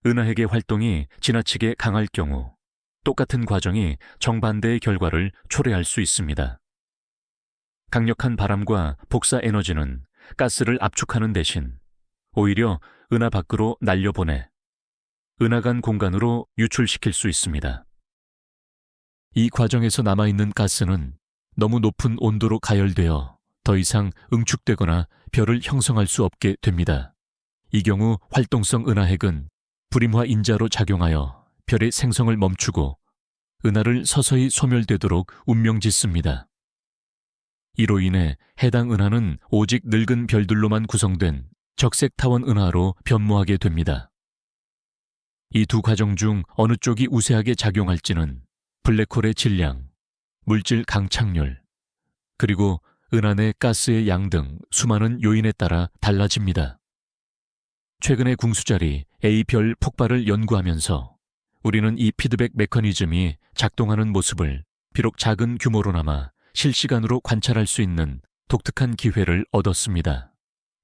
은하핵의 활동이 지나치게 강할 경우 똑같은 과정이 정반대의 결과를 초래할 수 있습니다. 강력한 바람과 복사 에너지는 가스를 압축하는 대신 오히려 은하 밖으로 날려보내 은하간 공간으로 유출시킬 수 있습니다. 이 과정에서 남아있는 가스는 너무 높은 온도로 가열되어 더 이상 응축되거나 별을 형성할 수 없게 됩니다. 이 경우 활동성 은하핵은 불임화 인자로 작용하여 별의 생성을 멈추고 은하를 서서히 소멸되도록 운명짓습니다. 이로 인해 해당 은하는 오직 늙은 별들로만 구성된 적색 타원 은하로 변모하게 됩니다. 이 두 과정 중 어느 쪽이 우세하게 작용할지는 블랙홀의 질량, 물질 강착률, 그리고 은하 내 가스의 양 등 수많은 요인에 따라 달라집니다. 최근의 궁수자리 A별 폭발을 연구하면서 우리는 이 피드백 메커니즘이 작동하는 모습을 비록 작은 규모로나마 실시간으로 관찰할 수 있는 독특한 기회를 얻었습니다.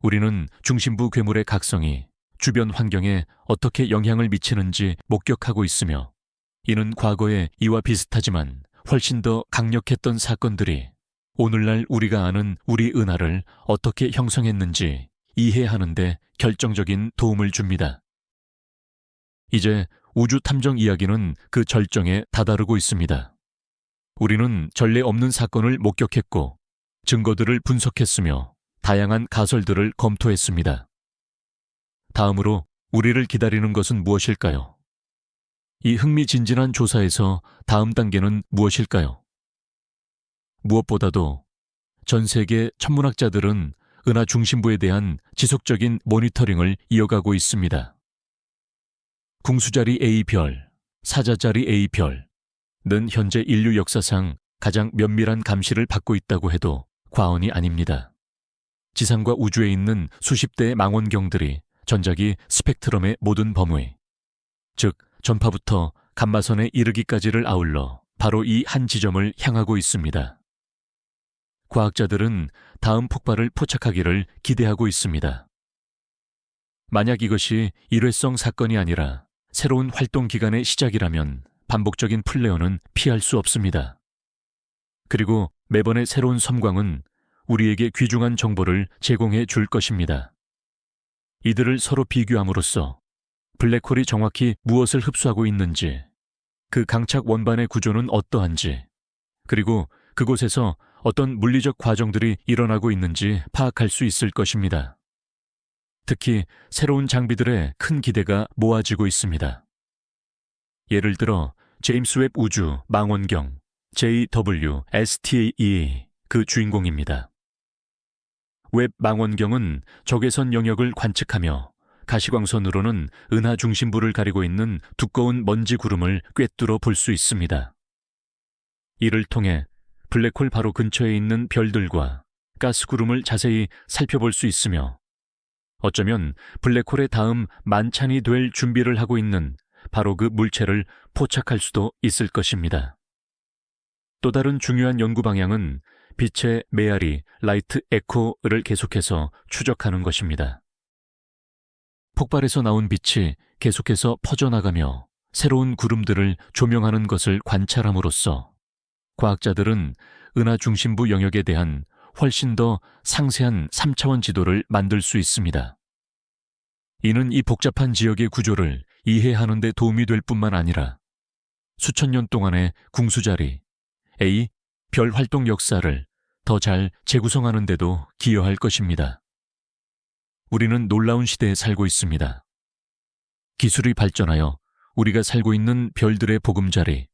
우리는 중심부 괴물의 각성이 주변 환경에 어떻게 영향을 미치는지 목격하고 있으며 이는 과거에 이와 비슷하지만 훨씬 더 강력했던 사건들이 오늘날 우리가 아는 우리 은하를 어떻게 형성했는지 이해하는 데 결정적인 도움을 줍니다. 이제 우주 탐정 이야기는 그 절정에 다다르고 있습니다. 우리는 전례 없는 사건을 목격했고 증거들을 분석했으며 다양한 가설들을 검토했습니다. 다음으로 우리를 기다리는 것은 무엇일까요? 이 흥미진진한 조사에서 다음 단계는 무엇일까요? 무엇보다도 전 세계 천문학자들은 은하 중심부에 대한 지속적인 모니터링을 이어가고 있습니다. 궁수자리 A별, 사자자리 A별은 현재 인류 역사상 가장 면밀한 감시를 받고 있다고 해도 과언이 아닙니다. 지상과 우주에 있는 수십 대의 망원경들이 전자기 스펙트럼의 모든 범위, 즉 전파부터 감마선에 이르기까지를 아울러 바로 이 한 지점을 향하고 있습니다. 과학자들은 다음 폭발을 포착하기를 기대하고 있습니다. 만약 이것이 일회성 사건이 아니라 새로운 활동 기간의 시작이라면 반복적인 플레어는 피할 수 없습니다. 그리고 매번의 새로운 섬광은 우리에게 귀중한 정보를 제공해 줄 것입니다. 이들을 서로 비교함으로써 블랙홀이 정확히 무엇을 흡수하고 있는지, 그 강착 원반의 구조는 어떠한지, 그리고 그곳에서 어떤 물리적 과정들이 일어나고 있는지 파악할 수 있을 것입니다. 특히 새로운 장비들에 큰 기대가 모아지고 있습니다. 예를 들어 제임스 웹 우주 망원경 JWST 그 주인공입니다. 웹 망원경은 적외선 영역을 관측하며 가시광선으로는 은하 중심부를 가리고 있는 두꺼운 먼지 구름을 꿰뚫어 볼 수 있습니다. 이를 통해 블랙홀 바로 근처에 있는 별들과 가스 구름을 자세히 살펴볼 수 있으며 어쩌면 블랙홀의 다음 만찬이 될 준비를 하고 있는 바로 그 물체를 포착할 수도 있을 것입니다. 또 다른 중요한 연구 방향은 빛의 메아리, 라이트 에코를 계속해서 추적하는 것입니다. 폭발에서 나온 빛이 계속해서 퍼져나가며 새로운 구름들을 조명하는 것을 관찰함으로써 과학자들은 은하 중심부 영역에 대한 훨씬 더 상세한 3차원 지도를 만들 수 있습니다. 이는 이 복잡한 지역의 구조를 이해하는 데 도움이 될 뿐만 아니라 수천 년 동안의 궁수자리, 별 활동 역사를 더 잘 재구성하는 데도 기여할 것입니다. 우리는 놀라운 시대에 살고 있습니다. 기술이 발전하여 우리가 살고 있는 별들의 보금자리,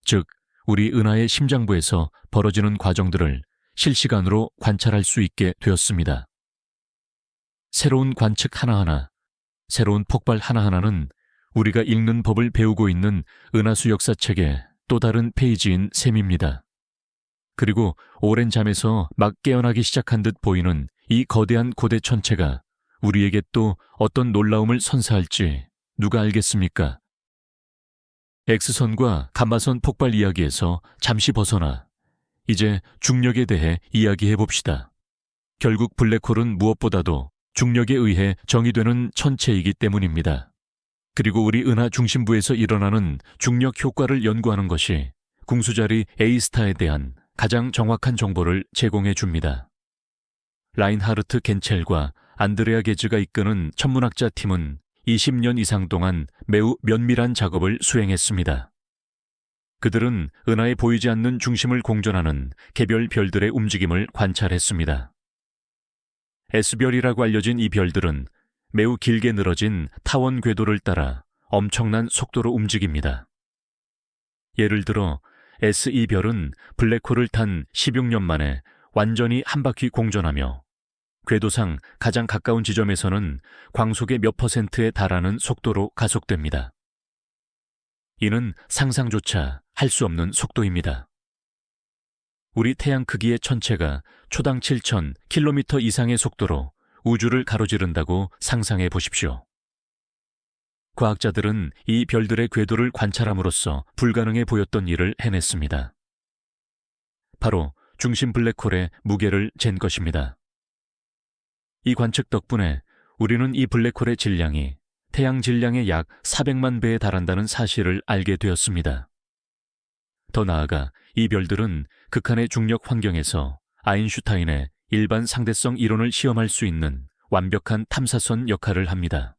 즉 우리 은하의 심장부에서 벌어지는 과정들을 실시간으로 관찰할 수 있게 되었습니다. 새로운 관측 하나하나, 새로운 폭발 하나하나는 우리가 읽는 법을 배우고 있는 은하수 역사책의 또 다른 페이지인 셈입니다. 그리고 오랜 잠에서 막 깨어나기 시작한 듯 보이는 이 거대한 고대 천체가 우리에게 또 어떤 놀라움을 선사할지 누가 알겠습니까? X선과 감마선 폭발 이야기에서 잠시 벗어나 이제 중력에 대해 이야기해 봅시다. 결국 블랙홀은 무엇보다도 중력에 의해 정의되는 천체이기 때문입니다. 그리고 우리 은하 중심부에서 일어나는 중력 효과를 연구하는 것이 궁수자리 A스타에 대한 가장 정확한 정보를 제공해 줍니다. 라인하르트 겐첼과 안드레아 게즈가 이끄는 천문학자 팀은 20년 이상 동안 매우 면밀한 작업을 수행했습니다. 그들은 은하에 보이지 않는 중심을 공전하는 개별 별들의 움직임을 관찰했습니다. S별이라고 알려진 이 별들은 매우 길게 늘어진 타원 궤도를 따라 엄청난 속도로 움직입니다. 예를 들어 SE별은 블랙홀을 탄 16년 만에 완전히 한 바퀴 공전하며 궤도상 가장 가까운 지점에서는 광속의 몇 %에 달하는 속도로 가속됩니다. 이는 상상조차 할 수 없는 속도입니다. 우리 태양 크기의 천체가 초당 7,000km 이상의 속도로 우주를 가로지른다고 상상해 보십시오. 과학자들은 이 별들의 궤도를 관찰함으로써 불가능해 보였던 일을 해냈습니다. 바로 중심 블랙홀의 무게를 잰 것입니다. 이 관측 덕분에 우리는 이 블랙홀의 질량이 태양 질량의 약 400만 배에 달한다는 사실을 알게 되었습니다. 더 나아가 이 별들은 극한의 중력 환경에서 아인슈타인의 일반 상대성 이론을 시험할 수 있는 완벽한 탐사선 역할을 합니다.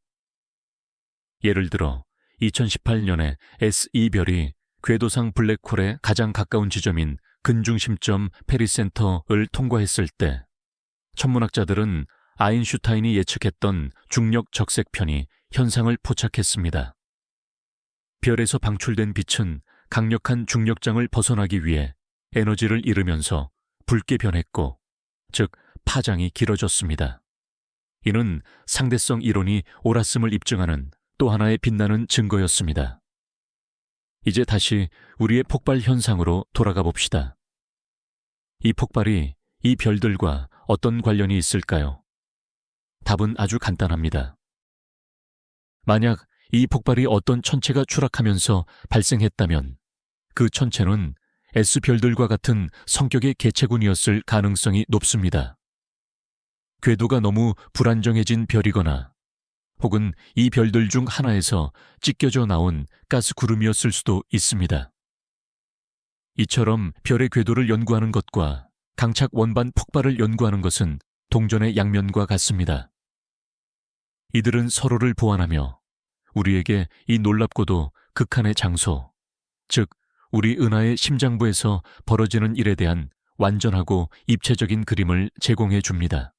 예를 들어 2018년에 SE별이 궤도상 블랙홀의 가장 가까운 지점인 근중심점 페리센터를 통과했을 때 천문학자들은 아인슈타인이 예측했던 중력 적색편이 현상을 포착했습니다. 별에서 방출된 빛은 강력한 중력장을 벗어나기 위해 에너지를 잃으면서 붉게 변했고, 즉 파장이 길어졌습니다. 이는 상대성 이론이 옳았음을 입증하는 또 하나의 빛나는 증거였습니다. 이제 다시 우리의 폭발 현상으로 돌아가 봅시다. 이 폭발이 이 별들과 어떤 관련이 있을까요? 답은 아주 간단합니다. 만약 이 폭발이 어떤 천체가 추락하면서 발생했다면 그 천체는 S별들과 같은 성격의 개체군이었을 가능성이 높습니다. 궤도가 너무 불안정해진 별이거나 혹은 이 별들 중 하나에서 찢겨져 나온 가스 구름이었을 수도 있습니다. 이처럼 별의 궤도를 연구하는 것과 강착 원반 폭발을 연구하는 것은 동전의 양면과 같습니다. 이들은 서로를 보완하며 우리에게 이 놀랍고도 극한의 장소, 즉 우리 은하의 심장부에서 벌어지는 일에 대한 완전하고 입체적인 그림을 제공해 줍니다.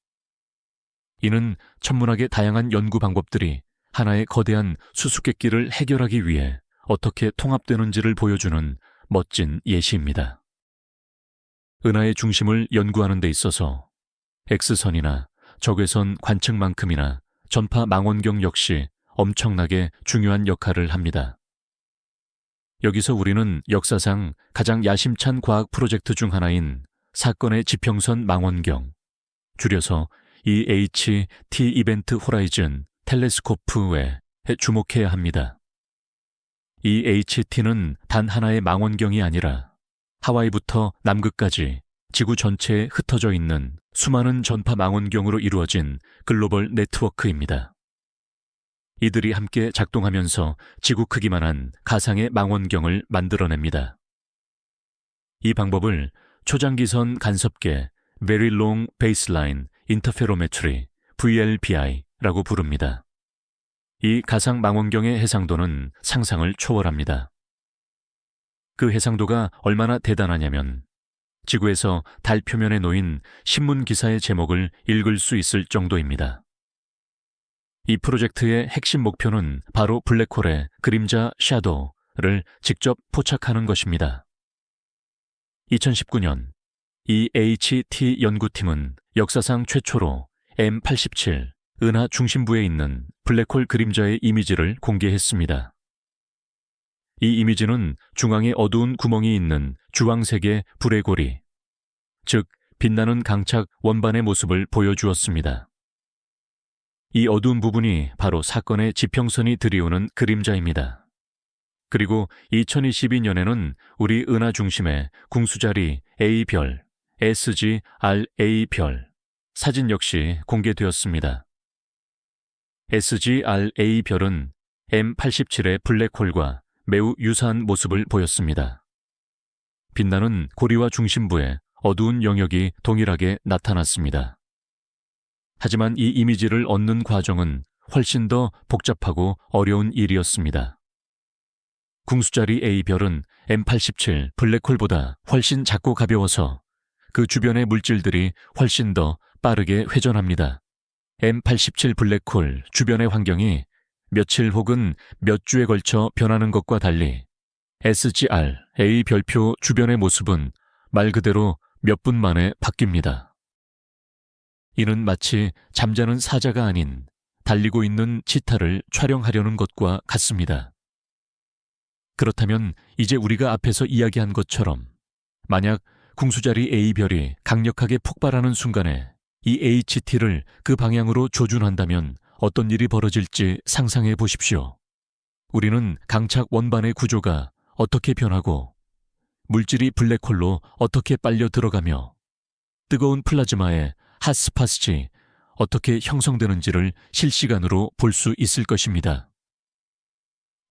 이는 천문학의 다양한 연구 방법들이 하나의 거대한 수수께끼를 해결하기 위해 어떻게 통합되는지를 보여주는 멋진 예시입니다. 은하의 중심을 연구하는 데 있어서 X선이나 적외선 관측만큼이나 전파 망원경 역시 엄청나게 중요한 역할을 합니다. 여기서 우리는 역사상 가장 야심찬 과학 프로젝트 중 하나인 사건의 지평선 망원경, 줄여서 EHT 이벤트 호라이즌 텔레스코프에 주목해야 합니다. EHT는 단 하나의 망원경이 아니라 하와이부터 남극까지 지구 전체에 흩어져 있는 수많은 전파 망원경으로 이루어진 글로벌 네트워크입니다. 이들이 함께 작동하면서 지구 크기만한 가상의 망원경을 만들어냅니다. 이 방법을 초장기선 간섭계 Very Long Baseline Interferometry VLBI라고 부릅니다. 이 가상 망원경의 해상도는 상상을 초월합니다. 그 해상도가 얼마나 대단하냐면 지구에서 달 표면에 놓인 신문 기사의 제목을 읽을 수 있을 정도입니다. 이 프로젝트의 핵심 목표는 바로 블랙홀의 그림자 샤도우를 직접 포착하는 것입니다. 2019년 EHT 연구팀은 역사상 최초로 M87 은하 중심부에 있는 블랙홀 그림자의 이미지를 공개했습니다. 이 이미지는 중앙에 어두운 구멍이 있는 주황색의 불의 고리, 즉 빛나는 강착 원반의 모습을 보여주었습니다. 이 어두운 부분이 바로 사건의 지평선이 들이오는 그림자입니다. 그리고 2022년에는 우리 은하 중심의 궁수자리 A별, SGRA별 사진 역시 공개되었습니다. SGRA별은 M87의 블랙홀과 매우 유사한 모습을 보였습니다. 빛나는 고리와 중심부에 어두운 영역이 동일하게 나타났습니다. 하지만 이 이미지를 얻는 과정은 훨씬 더 복잡하고 어려운 일이었습니다. 궁수자리 A별은 M87 블랙홀보다 훨씬 작고 가벼워서 그 주변의 물질들이 훨씬 더 빠르게 회전합니다. M87 블랙홀 주변의 환경이 며칠 혹은 몇 주에 걸쳐 변하는 것과 달리 SGR A별표 주변의 모습은 말 그대로 몇 분 만에 바뀝니다. 이는 마치 잠자는 사자가 아닌 달리고 있는 치타를 촬영하려는 것과 같습니다. 그렇다면 이제 우리가 앞에서 이야기한 것처럼 만약 궁수자리 A별이 강력하게 폭발하는 순간에 이 HT를 그 방향으로 조준한다면 어떤 일이 벌어질지 상상해 보십시오. 우리는 강착 원반의 구조가 어떻게 변하고 물질이 블랙홀로 어떻게 빨려 들어가며 뜨거운 플라즈마의 핫스팟이 어떻게 형성되는지를 실시간으로 볼 수 있을 것입니다.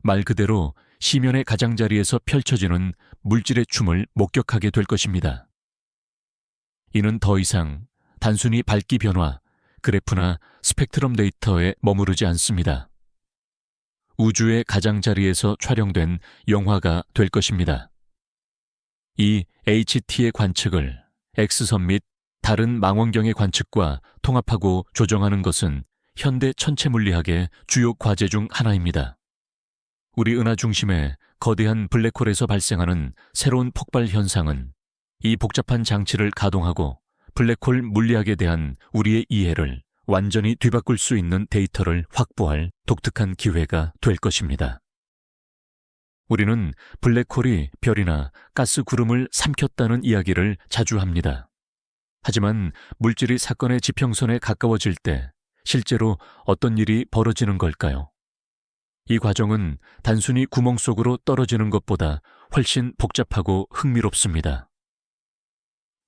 말 그대로 시면의 가장자리에서 펼쳐지는 물질의 춤을 목격하게 될 것입니다. 이는 더 이상 단순히 밝기 변화, 그래프나 스펙트럼 데이터에 머무르지 않습니다. 우주의 가장자리에서 촬영된 영화가 될 것입니다. 이 HT의 관측을 X선 및 다른 망원경의 관측과 통합하고 조정하는 것은 현대 천체물리학의 주요 과제 중 하나입니다. 우리 은하 중심의 거대한 블랙홀에서 발생하는 새로운 폭발 현상은 이 복잡한 장치를 가동하고 블랙홀 물리학에 대한 우리의 이해를 완전히 뒤바꿀 수 있는 데이터를 확보할 독특한 기회가 될 것입니다. 우리는 블랙홀이 별이나 가스 구름을 삼켰다는 이야기를 자주 합니다. 하지만 물질이 사건의 지평선에 가까워질 때 실제로 어떤 일이 벌어지는 걸까요? 이 과정은 단순히 구멍 속으로 떨어지는 것보다 훨씬 복잡하고 흥미롭습니다.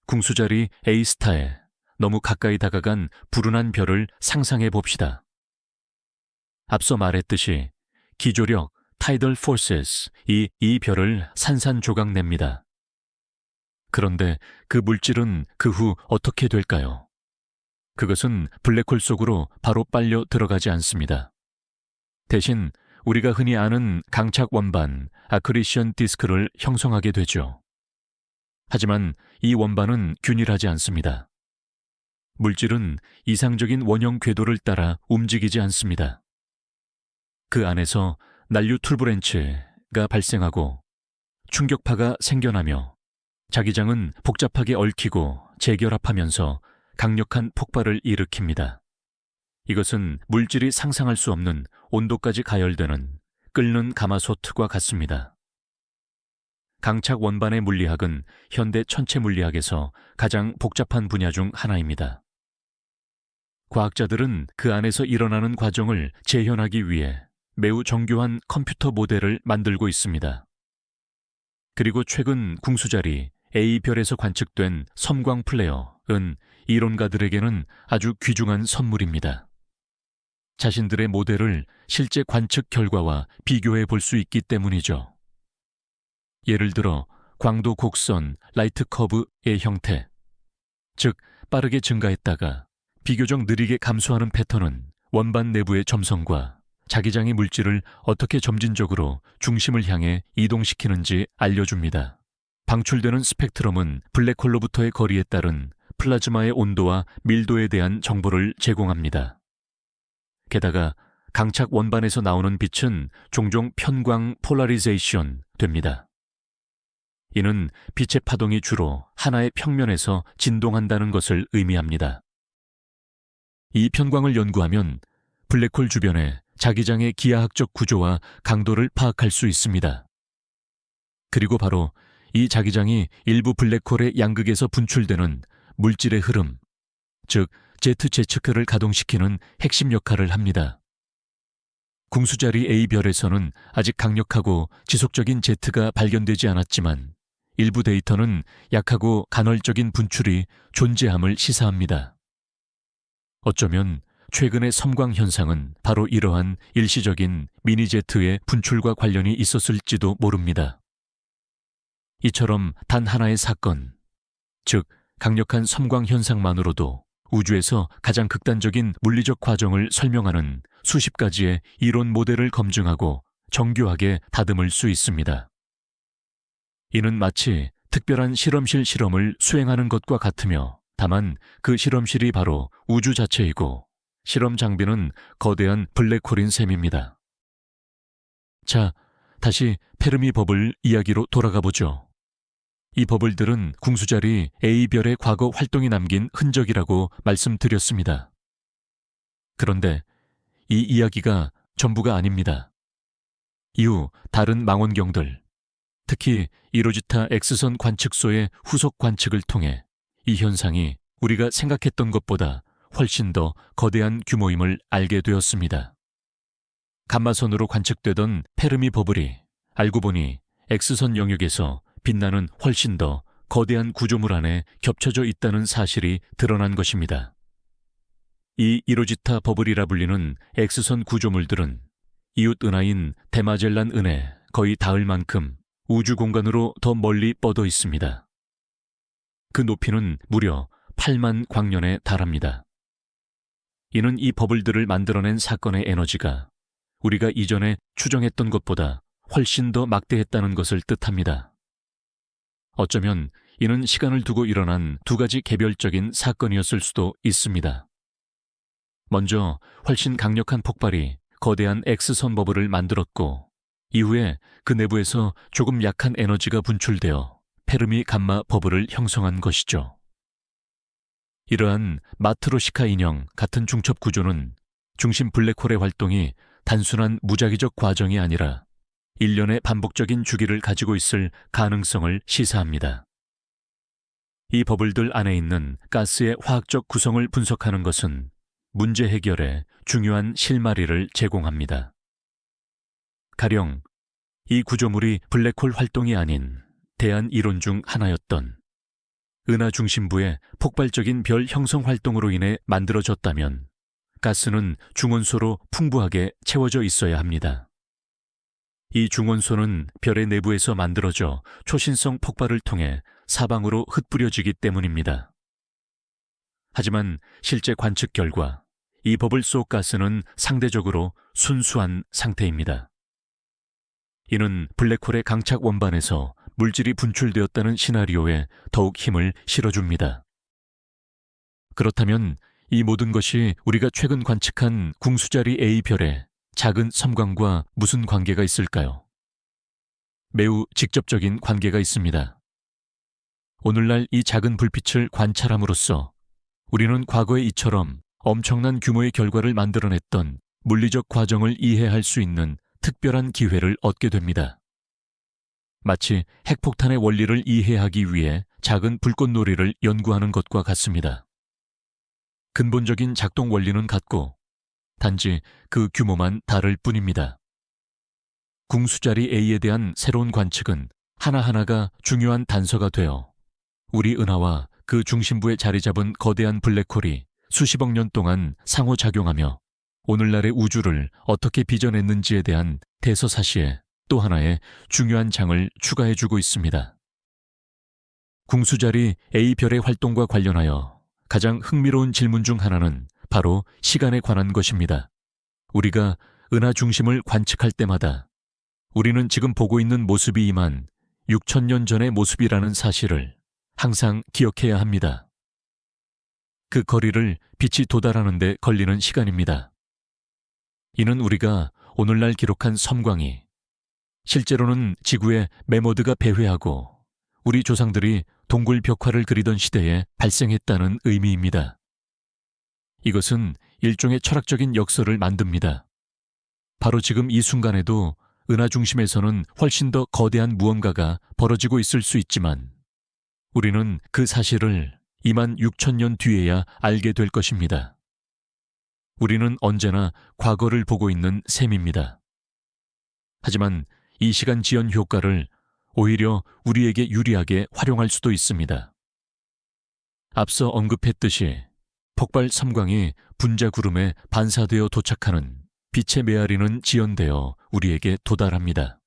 궁수자리 A스타에 너무 가까이 다가간 불운한 별을 상상해 봅시다. 앞서 말했듯이 기조력, tidal forces, 이 별을 산산조각 냅니다. 그런데 그 물질은 그 후 어떻게 될까요? 그것은 블랙홀 속으로 바로 빨려 들어가지 않습니다. 대신 우리가 흔히 아는 강착 원반, 아크리션 디스크를 형성하게 되죠. 하지만 이 원반은 균일하지 않습니다. 물질은 이상적인 원형 궤도를 따라 움직이지 않습니다. 그 안에서 난류 툴브렌치가 발생하고 충격파가 생겨나며 자기장은 복잡하게 얽히고 재결합하면서 강력한 폭발을 일으킵니다. 이것은 물질이 상상할 수 없는 온도까지 가열되는 끓는 가마솥과 같습니다. 강착 원반의 물리학은 현대 천체 물리학에서 가장 복잡한 분야 중 하나입니다. 과학자들은 그 안에서 일어나는 과정을 재현하기 위해 매우 정교한 컴퓨터 모델을 만들고 있습니다. 그리고 최근 궁수자리 A별에서 관측된 섬광 플레어은 이론가들에게는 아주 귀중한 선물입니다. 자신들의 모델을 실제 관측 결과와 비교해 볼 수 있기 때문이죠. 예를 들어 광도 곡선 라이트 커브의 형태, 즉 빠르게 증가했다가 비교적 느리게 감소하는 패턴은 원반 내부의 점성과 자기장의 물질을 어떻게 점진적으로 중심을 향해 이동시키는지 알려줍니다. 방출되는 스펙트럼은 블랙홀로부터의 거리에 따른 플라즈마의 온도와 밀도에 대한 정보를 제공합니다. 게다가 강착 원반에서 나오는 빛은 종종 편광 폴라리제이션 됩니다. 이는 빛의 파동이 주로 하나의 평면에서 진동한다는 것을 의미합니다. 이 편광을 연구하면 블랙홀 주변의 자기장의 기하학적 구조와 강도를 파악할 수 있습니다. 그리고 바로 이 자기장이 일부 블랙홀의 양극에서 분출되는 물질의 흐름, 즉 제트 제츠크를 가동시키는 핵심 역할을 합니다. 궁수자리 A별에서는 아직 강력하고 지속적인 제트가 발견되지 않았지만 일부 데이터는 약하고 간헐적인 분출이 존재함을 시사합니다. 어쩌면 최근의 섬광 현상은 바로 이러한 일시적인 미니제트의 분출과 관련이 있었을지도 모릅니다. 이처럼 단 하나의 사건, 즉 강력한 섬광 현상만으로도 우주에서 가장 극단적인 물리적 과정을 설명하는 수십 가지의 이론 모델을 검증하고 정교하게 다듬을 수 있습니다. 이는 마치 특별한 실험실 실험을 수행하는 것과 같으며 다만 그 실험실이 바로 우주 자체이고 실험 장비는 거대한 블랙홀인 셈입니다. 자, 다시 페르미 버블 이야기로 돌아가 보죠. 이 버블들은 궁수자리 A별의 과거 활동이 남긴 흔적이라고 말씀드렸습니다. 그런데 이 이야기가 전부가 아닙니다. 이후 다른 망원경들, 특히 이로지타 X선 관측소의 후속 관측을 통해 이 현상이 우리가 생각했던 것보다 훨씬 더 거대한 규모임을 알게 되었습니다. 감마선으로 관측되던 페르미 버블이 알고 보니 X선 영역에서 빛나는 훨씬 더 거대한 구조물 안에 겹쳐져 있다는 사실이 드러난 것입니다. 이 이로지타 버블이라 불리는 X선 구조물들은 이웃 은하인 대마젤란 은에 거의 닿을 만큼 우주 공간으로 더 멀리 뻗어 있습니다. 그 높이는 무려 8만 광년에 달합니다. 이는 이 버블들을 만들어낸 사건의 에너지가 우리가 이전에 추정했던 것보다 훨씬 더 막대했다는 것을 뜻합니다. 어쩌면 이는 시간을 두고 일어난 두 가지 개별적인 사건이었을 수도 있습니다. 먼저 훨씬 강력한 폭발이 거대한 X선 버블을 만들었고 이후에 그 내부에서 조금 약한 에너지가 분출되어 페르미 감마 버블을 형성한 것이죠. 이러한 마트로시카 인형 같은 중첩 구조는 중심 블랙홀의 활동이 단순한 무작위적 과정이 아니라 일련의 반복적인 주기를 가지고 있을 가능성을 시사합니다. 이 버블들 안에 있는 가스의 화학적 구성을 분석하는 것은 문제 해결에 중요한 실마리를 제공합니다. 가령 이 구조물이 블랙홀 활동이 아닌 대안 이론 중 하나였던 은하 중심부의 폭발적인 별 형성 활동으로 인해 만들어졌다면 가스는 중원소로 풍부하게 채워져 있어야 합니다. 이 중원소는 별의 내부에서 만들어져 초신성 폭발을 통해 사방으로 흩뿌려지기 때문입니다. 하지만 실제 관측 결과 이 버블 속 가스는 상대적으로 순수한 상태입니다. 이는 블랙홀의 강착 원반에서 물질이 분출되었다는 시나리오에 더욱 힘을 실어줍니다. 그렇다면 이 모든 것이 우리가 최근 관측한 궁수자리 A별의 작은 섬광과 무슨 관계가 있을까요? 매우 직접적인 관계가 있습니다. 오늘날 이 작은 불빛을 관찰함으로써 우리는 과거에 이처럼 엄청난 규모의 결과를 만들어냈던 물리적 과정을 이해할 수 있는 특별한 기회를 얻게 됩니다. 마치 핵폭탄의 원리를 이해하기 위해 작은 불꽃놀이를 연구하는 것과 같습니다. 근본적인 작동 원리는 같고 단지 그 규모만 다를 뿐입니다. 궁수자리 A에 대한 새로운 관측은 하나하나가 중요한 단서가 되어 우리 은하와 그 중심부에 자리 잡은 거대한 블랙홀이 수십억 년 동안 상호작용하며 오늘날의 우주를 어떻게 빚어냈는지에 대한 대서사시에 또 하나의 중요한 장을 추가해주고 있습니다. 궁수자리 A별의 활동과 관련하여 가장 흥미로운 질문 중 하나는 바로 시간에 관한 것입니다. 우리가 은하 중심을 관측할 때마다 우리는 지금 보고 있는 모습이 이만 6,000년 전의 모습이라는 사실을 항상 기억해야 합니다. 그 거리를 빛이 도달하는 데 걸리는 시간입니다. 이는 우리가 오늘날 기록한 섬광이 실제로는 지구에 메모드가 배회하고 우리 조상들이 동굴 벽화를 그리던 시대에 발생했다는 의미입니다. 이것은 일종의 철학적인 역설을 만듭니다. 바로 지금 이 순간에도 은하 중심에서는 훨씬 더 거대한 무언가가 벌어지고 있을 수 있지만 우리는 그 사실을 26,000년 뒤에야 알게 될 것입니다. 우리는 언제나 과거를 보고 있는 셈입니다. 하지만 이 시간 지연 효과를 오히려 우리에게 유리하게 활용할 수도 있습니다. 앞서 언급했듯이 폭발 섬광이 분자 구름에 반사되어 도착하는 빛의 메아리는 지연되어 우리에게 도달합니다.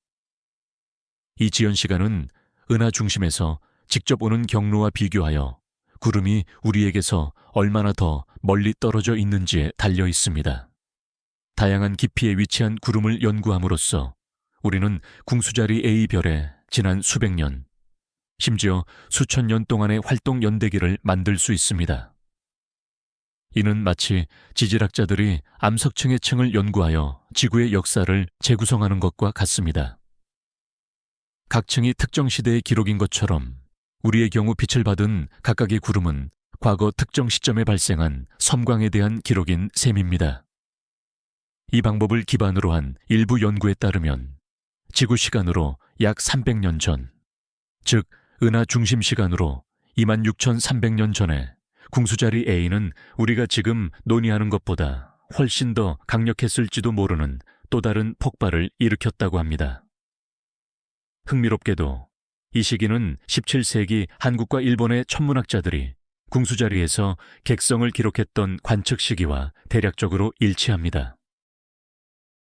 이 지연 시간은 은하 중심에서 직접 오는 경로와 비교하여 구름이 우리에게서 얼마나 더 멀리 떨어져 있는지에 달려 있습니다. 다양한 깊이에 위치한 구름을 연구함으로써 우리는 궁수자리 A별의 지난 수백 년, 심지어 수천 년 동안의 활동 연대기를 만들 수 있습니다. 이는 마치 지질학자들이 암석층의 층을 연구하여 지구의 역사를 재구성하는 것과 같습니다. 각 층이 특정 시대의 기록인 것처럼 우리의 경우 빛을 받은 각각의 구름은 과거 특정 시점에 발생한 섬광에 대한 기록인 셈입니다. 이 방법을 기반으로 한 일부 연구에 따르면 지구 시간으로 약 300년 전, 즉 은하 중심 시간으로 26,300년 전에 궁수자리 A는 우리가 지금 논의하는 것보다 훨씬 더 강력했을지도 모르는 또 다른 폭발을 일으켰다고 합니다. 흥미롭게도 이 시기는 17세기 한국과 일본의 천문학자들이 궁수자리에서 객성을 기록했던 관측 시기와 대략적으로 일치합니다.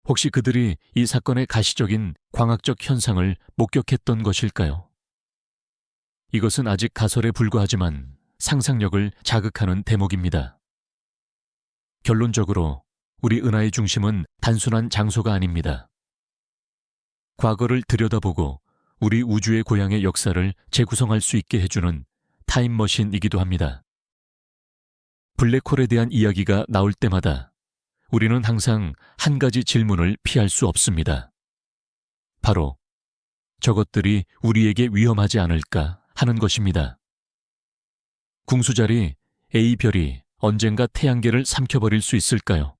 혹시 그들이 이 사건의 가시적인 광학적 현상을 목격했던 것일까요? 이것은 아직 가설에 불과하지만 상상력을 자극하는 대목입니다. 결론적으로 우리 은하의 중심은 단순한 장소가 아닙니다. 과거를 들여다보고 우리 우주의 고향의 역사를 재구성할 수 있게 해주는 타임머신이기도 합니다. 블랙홀에 대한 이야기가 나올 때마다 우리는 항상 한 가지 질문을 피할 수 없습니다. 바로 저것들이 우리에게 위험하지 않을까 하는 것입니다. 궁수자리 A별이 언젠가 태양계를 삼켜버릴 수 있을까요?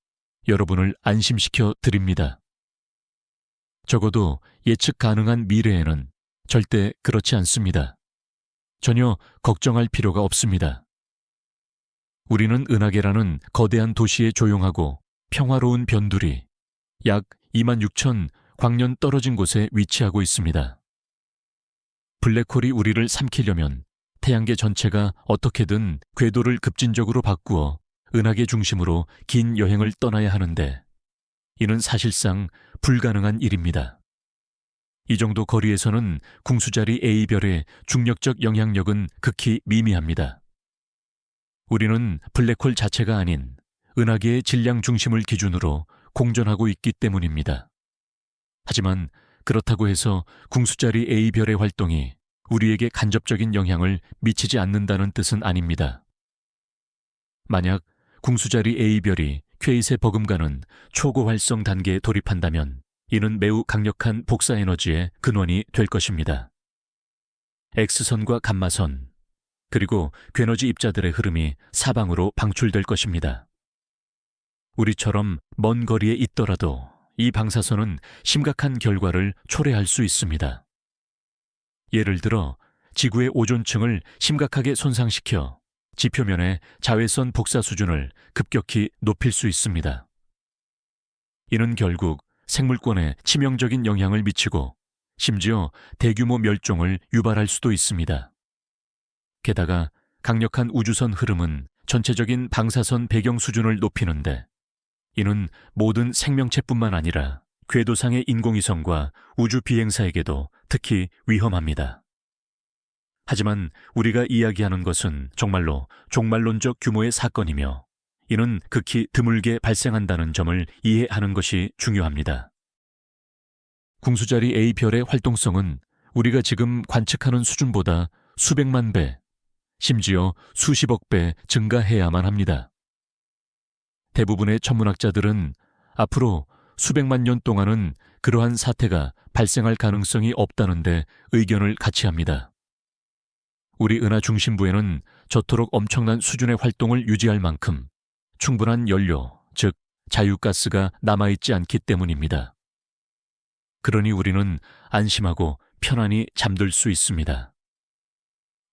여러분을 안심시켜 드립니다. 적어도 예측 가능한 미래에는 절대 그렇지 않습니다. 전혀 걱정할 필요가 없습니다. 우리는 은하계라는 거대한 도시의 조용하고 평화로운 변두리 약 26,000 광년 떨어진 곳에 위치하고 있습니다. 블랙홀이 우리를 삼키려면 태양계 전체가 어떻게든 궤도를 급진적으로 바꾸어 은하계 중심으로 긴 여행을 떠나야 하는데 이는 사실상 불가능한 일입니다. 이 정도 거리에서는 궁수자리 A별의 중력적 영향력은 극히 미미합니다. 우리는 블랙홀 자체가 아닌 은하계의 질량 중심을 기준으로 공전하고 있기 때문입니다. 하지만 그렇다고 해서 궁수자리 A별의 활동이 우리에게 간접적인 영향을 미치지 않는다는 뜻은 아닙니다. 만약 궁수자리 A별이 퀘이세 버금가는 초고 활성 단계에 돌입한다면 이는 매우 강력한 복사 에너지의 근원이 될 것입니다. X선과 감마선, 그리고 괴너지 입자들의 흐름이 사방으로 방출될 것입니다. 우리처럼 먼 거리에 있더라도 이 방사선은 심각한 결과를 초래할 수 있습니다. 예를 들어 지구의 오존층을 심각하게 손상시켜 지표면의 자외선 복사 수준을 급격히 높일 수 있습니다. 이는 결국 생물권에 치명적인 영향을 미치고 심지어 대규모 멸종을 유발할 수도 있습니다. 게다가 강력한 우주선 흐름은 전체적인 방사선 배경 수준을 높이는데 이는 모든 생명체뿐만 아니라 궤도상의 인공위성과 우주 비행사에게도 특히 위험합니다. 하지만 우리가 이야기하는 것은 정말로 종말론적 규모의 사건이며 이는 극히 드물게 발생한다는 점을 이해하는 것이 중요합니다. 궁수자리 A별의 활동성은 우리가 지금 관측하는 수준보다 수백만 배, 심지어 수십억 배 증가해야만 합니다. 대부분의 천문학자들은 앞으로 수백만 년 동안은 그러한 사태가 발생할 가능성이 없다는데 의견을 같이 합니다. 우리 은하 중심부에는 저토록 엄청난 수준의 활동을 유지할 만큼 충분한 연료, 즉 자유가스가 남아있지 않기 때문입니다. 그러니 우리는 안심하고 편안히 잠들 수 있습니다.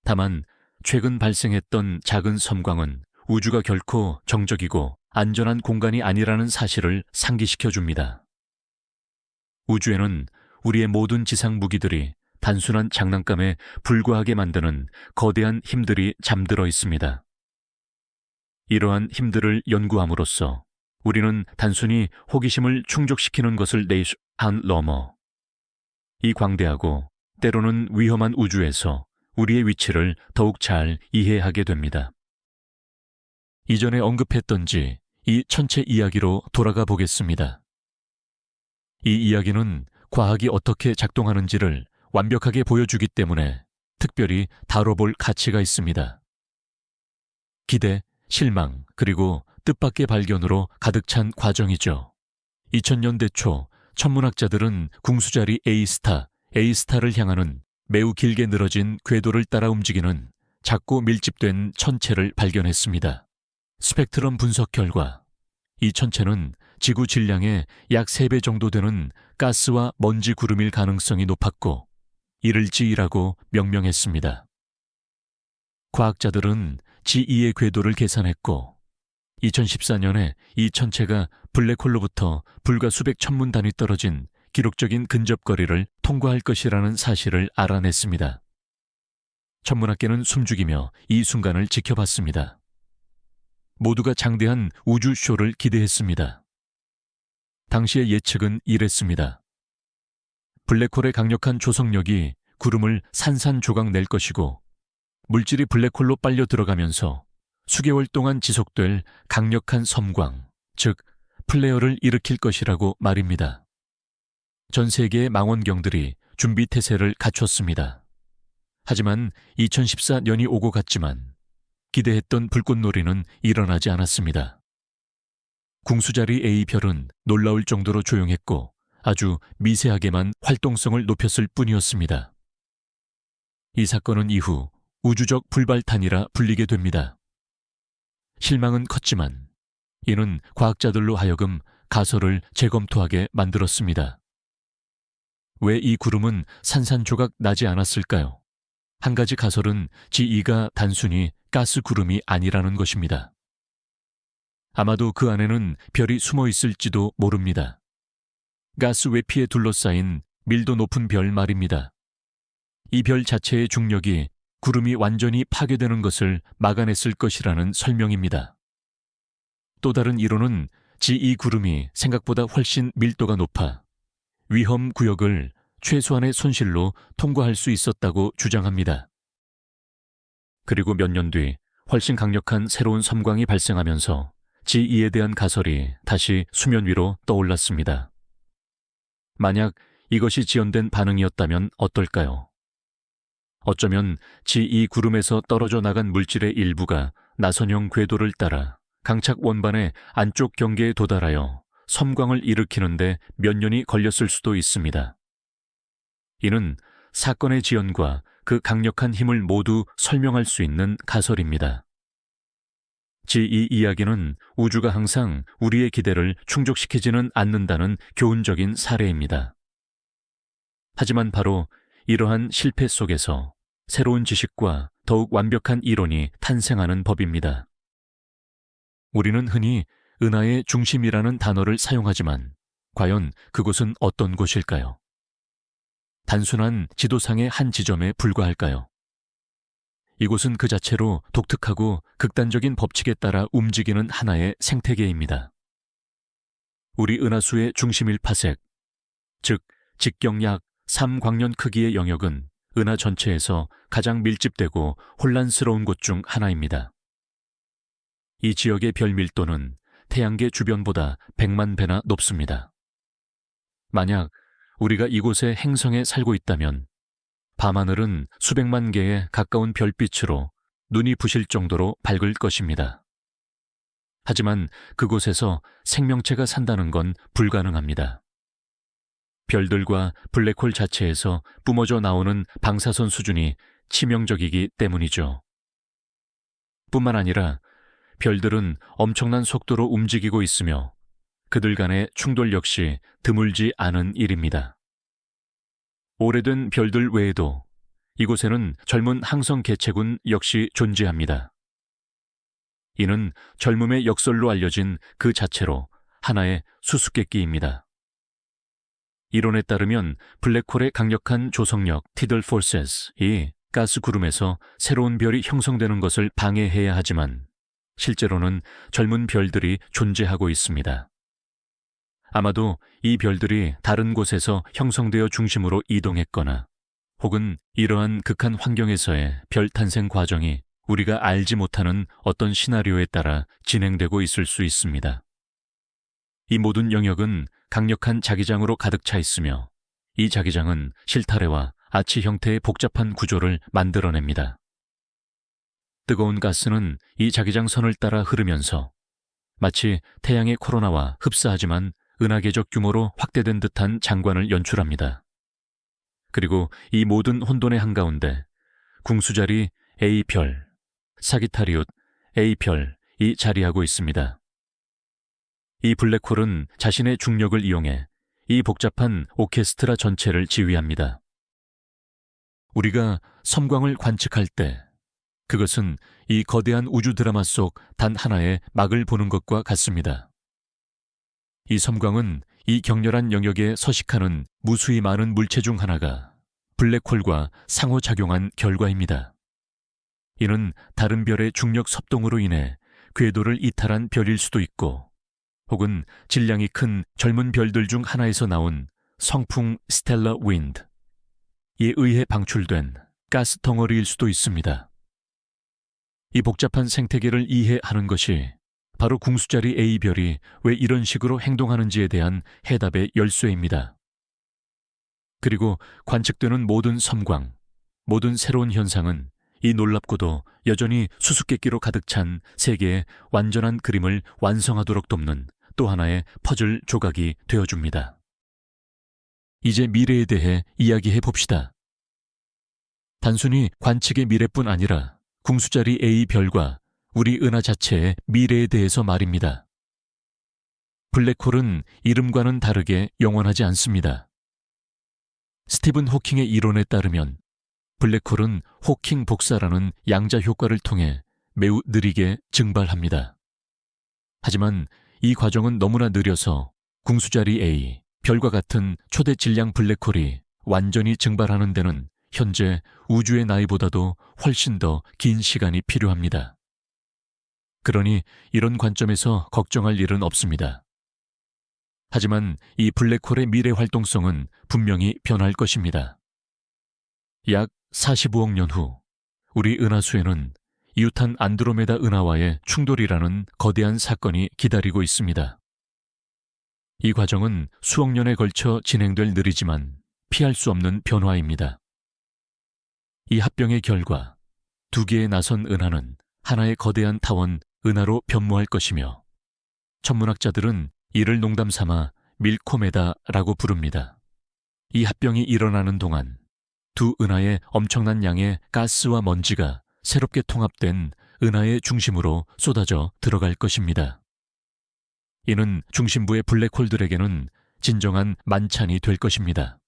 다만 최근 발생했던 작은 섬광은 우주가 결코 정적이고 안전한 공간이 아니라는 사실을 상기시켜 줍니다. 우주에는 우리의 모든 지상 무기들이 단순한 장난감에 불과하게 만드는 거대한 힘들이 잠들어 있습니다. 이러한 힘들을 연구함으로써 우리는 단순히 호기심을 충족시키는 것을 한 넘어 이 광대하고 때로는 위험한 우주에서 우리의 위치를 더욱 잘 이해하게 됩니다. 이전에 언급했던지 이 천체 이야기로 돌아가 보겠습니다. 이 이야기는 과학이 어떻게 작동하는지를 완벽하게 보여주기 때문에 특별히 다뤄볼 가치가 있습니다. 기대, 실망, 그리고 뜻밖의 발견으로 가득 찬 과정이죠. 2000년대 초 천문학자들은 궁수자리 A스타를 향하는 매우 길게 늘어진 궤도를 따라 움직이는 작고 밀집된 천체를 발견했습니다. 스펙트럼 분석 결과 이 천체는 지구 질량의 약 3배 정도 되는 가스와 먼지 구름일 가능성이 높았고 이를 G라고 명명했습니다. 과학자들은 G2의 궤도를 계산했고 2014년에 이 천체가 블랙홀로부터 불과 수백 천문 단위 떨어진 기록적인 근접거리를 통과할 것이라는 사실을 알아냈습니다. 천문학계는 숨죽이며 이 순간을 지켜봤습니다. 모두가 장대한 우주쇼를 기대했습니다. 당시의 예측은 이랬습니다. 블랙홀의 강력한 조성력이 구름을 산산조각 낼 것이고 물질이 블랙홀로 빨려 들어가면서 수개월 동안 지속될 강력한 섬광, 즉 플레어를 일으킬 것이라고 말입니다. 전 세계의 망원경들이 준비 태세를 갖췄습니다. 하지만 2014년이 오고 갔지만 기대했던 불꽃놀이는 일어나지 않았습니다. 궁수자리 A별은 놀라울 정도로 조용했고 아주 미세하게만 활동성을 높였을 뿐이었습니다. 이 사건은 이후 우주적 불발탄이라 불리게 됩니다. 실망은 컸지만 이는 과학자들로 하여금 가설을 재검토하게 만들었습니다. 왜 이 구름은 산산조각 나지 않았을까요? 한 가지 가설은 G2가 단순히 가스 구름이 아니라는 것입니다. 아마도 그 안에는 별이 숨어 있을지도 모릅니다. 가스 외피에 둘러싸인 밀도 높은 별 말입니다. 이 별 자체의 중력이 구름이 완전히 파괴되는 것을 막아냈을 것이라는 설명입니다. 또 다른 이론은 G2 구름이 생각보다 훨씬 밀도가 높아 위험 구역을 최소한의 손실로 통과할 수 있었다고 주장합니다. 그리고 몇 년 뒤 훨씬 강력한 새로운 섬광이 발생하면서 G2에 대한 가설이 다시 수면 위로 떠올랐습니다. 만약 이것이 지연된 반응이었다면 어떨까요? 어쩌면 지2 구름에서 떨어져 나간 물질의 일부가 나선형 궤도를 따라 강착 원반의 안쪽 경계에 도달하여 섬광을 일으키는데 몇 년이 걸렸을 수도 있습니다. 이는 사건의 지연과 그 강력한 힘을 모두 설명할 수 있는 가설입니다. 지2 이야기는 우주가 항상 우리의 기대를 충족시키지는 않는다는 교훈적인 사례입니다. 하지만 바로 이러한 실패 속에서 새로운 지식과 더욱 완벽한 이론이 탄생하는 법입니다. 우리는 흔히 은하의 중심이라는 단어를 사용하지만 과연 그곳은 어떤 곳일까요? 단순한 지도상의 한 지점에 불과할까요? 이곳은 그 자체로 독특하고 극단적인 법칙에 따라 움직이는 하나의 생태계입니다. 우리 은하수의 중심 1파섹, 즉 직경 약 3광년 크기의 영역은 은하 전체에서 가장 밀집되고 혼란스러운 곳 중 하나입니다. 이 지역의 별 밀도는 태양계 주변보다 100만 배나 높습니다. 만약 우리가 이곳의 행성에 살고 있다면 밤하늘은 수백만 개의 가까운 별빛으로 눈이 부실 정도로 밝을 것입니다. 하지만 그곳에서 생명체가 산다는 건 불가능합니다. 별들과 블랙홀 자체에서 뿜어져 나오는 방사선 수준이 치명적이기 때문이죠. 뿐만 아니라 별들은 엄청난 속도로 움직이고 있으며 그들 간의 충돌 역시 드물지 않은 일입니다. 오래된 별들 외에도 이곳에는 젊은 항성 개체군 역시 존재합니다. 이는 젊음의 역설로 알려진 그 자체로 하나의 수수께끼입니다. 이론에 따르면 블랙홀의 강력한 조성력 티들 포스이 가스 구름에서 새로운 별이 형성되는 것을 방해해야 하지만 실제로는 젊은 별들이 존재하고 있습니다. 아마도 이 별들이 다른 곳에서 형성되어 중심으로 이동했거나 혹은 이러한 극한 환경에서의 별 탄생 과정이 우리가 알지 못하는 어떤 시나리오에 따라 진행되고 있을 수 있습니다. 이 모든 영역은 강력한 자기장으로 가득 차 있으며 이 자기장은 실타래와 아치 형태의 복잡한 구조를 만들어냅니다. 뜨거운 가스는 이 자기장선을 따라 흐르면서 마치 태양의 코로나와 흡사하지만 은하계적 규모로 확대된 듯한 장관을 연출합니다. 그리고 이 모든 혼돈의 한가운데 궁수자리 A별, 사기타리웃 A별이 자리하고 있습니다. 이 블랙홀은 자신의 중력을 이용해 이 복잡한 오케스트라 전체를 지휘합니다. 우리가 섬광을 관측할 때 그것은 이 거대한 우주 드라마 속 단 하나의 막을 보는 것과 같습니다. 이 섬광은 이 격렬한 영역에 서식하는 무수히 많은 물체 중 하나가 블랙홀과 상호작용한 결과입니다. 이는 다른 별의 중력 섭동으로 인해 궤도를 이탈한 별일 수도 있고 혹은 질량이 큰 젊은 별들 중 하나에서 나온 성풍 스텔라 윈드에 의해 방출된 가스 덩어리일 수도 있습니다. 이 복잡한 생태계를 이해하는 것이 바로 궁수자리 A별이 왜 이런 식으로 행동하는지에 대한 해답의 열쇠입니다. 그리고 관측되는 모든 섬광, 모든 새로운 현상은 이 놀랍고도 여전히 수수께끼로 가득 찬 세계의 완전한 그림을 완성하도록 돕는 또 하나의 퍼즐 조각이 되어줍니다. 이제 미래에 대해 이야기해 봅시다. 단순히 관측의 미래뿐 아니라 궁수자리 A별과 우리 은하 자체의 미래에 대해서 말입니다. 블랙홀은 이름과는 다르게 영원하지 않습니다. 스티븐 호킹의 이론에 따르면 블랙홀은 호킹 복사라는 양자 효과를 통해 매우 느리게 증발합니다. 하지만 이 과정은 너무나 느려서 궁수자리 A, 별과 같은 초대 질량 블랙홀이 완전히 증발하는 데는 현재 우주의 나이보다도 훨씬 더 긴 시간이 필요합니다. 그러니 이런 관점에서 걱정할 일은 없습니다. 하지만 이 블랙홀의 미래 활동성은 분명히 변할 것입니다. 약 45억 년 후 우리 은하수에는 이웃한 안드로메다 은하와의 충돌이라는 거대한 사건이 기다리고 있습니다. 이 과정은 수억 년에 걸쳐 진행될 느리지만 피할 수 없는 변화입니다. 이 합병의 결과 두 개의 나선 은하는 하나의 거대한 타원 은하로 변모할 것이며 천문학자들은 이를 농담 삼아 밀코메다라고 부릅니다. 이 합병이 일어나는 동안 두 은하의 엄청난 양의 가스와 먼지가 새롭게 통합된 은하의 중심으로 쏟아져 들어갈 것입니다. 이는 중심부의 블랙홀들에게는 진정한 만찬이 될 것입니다.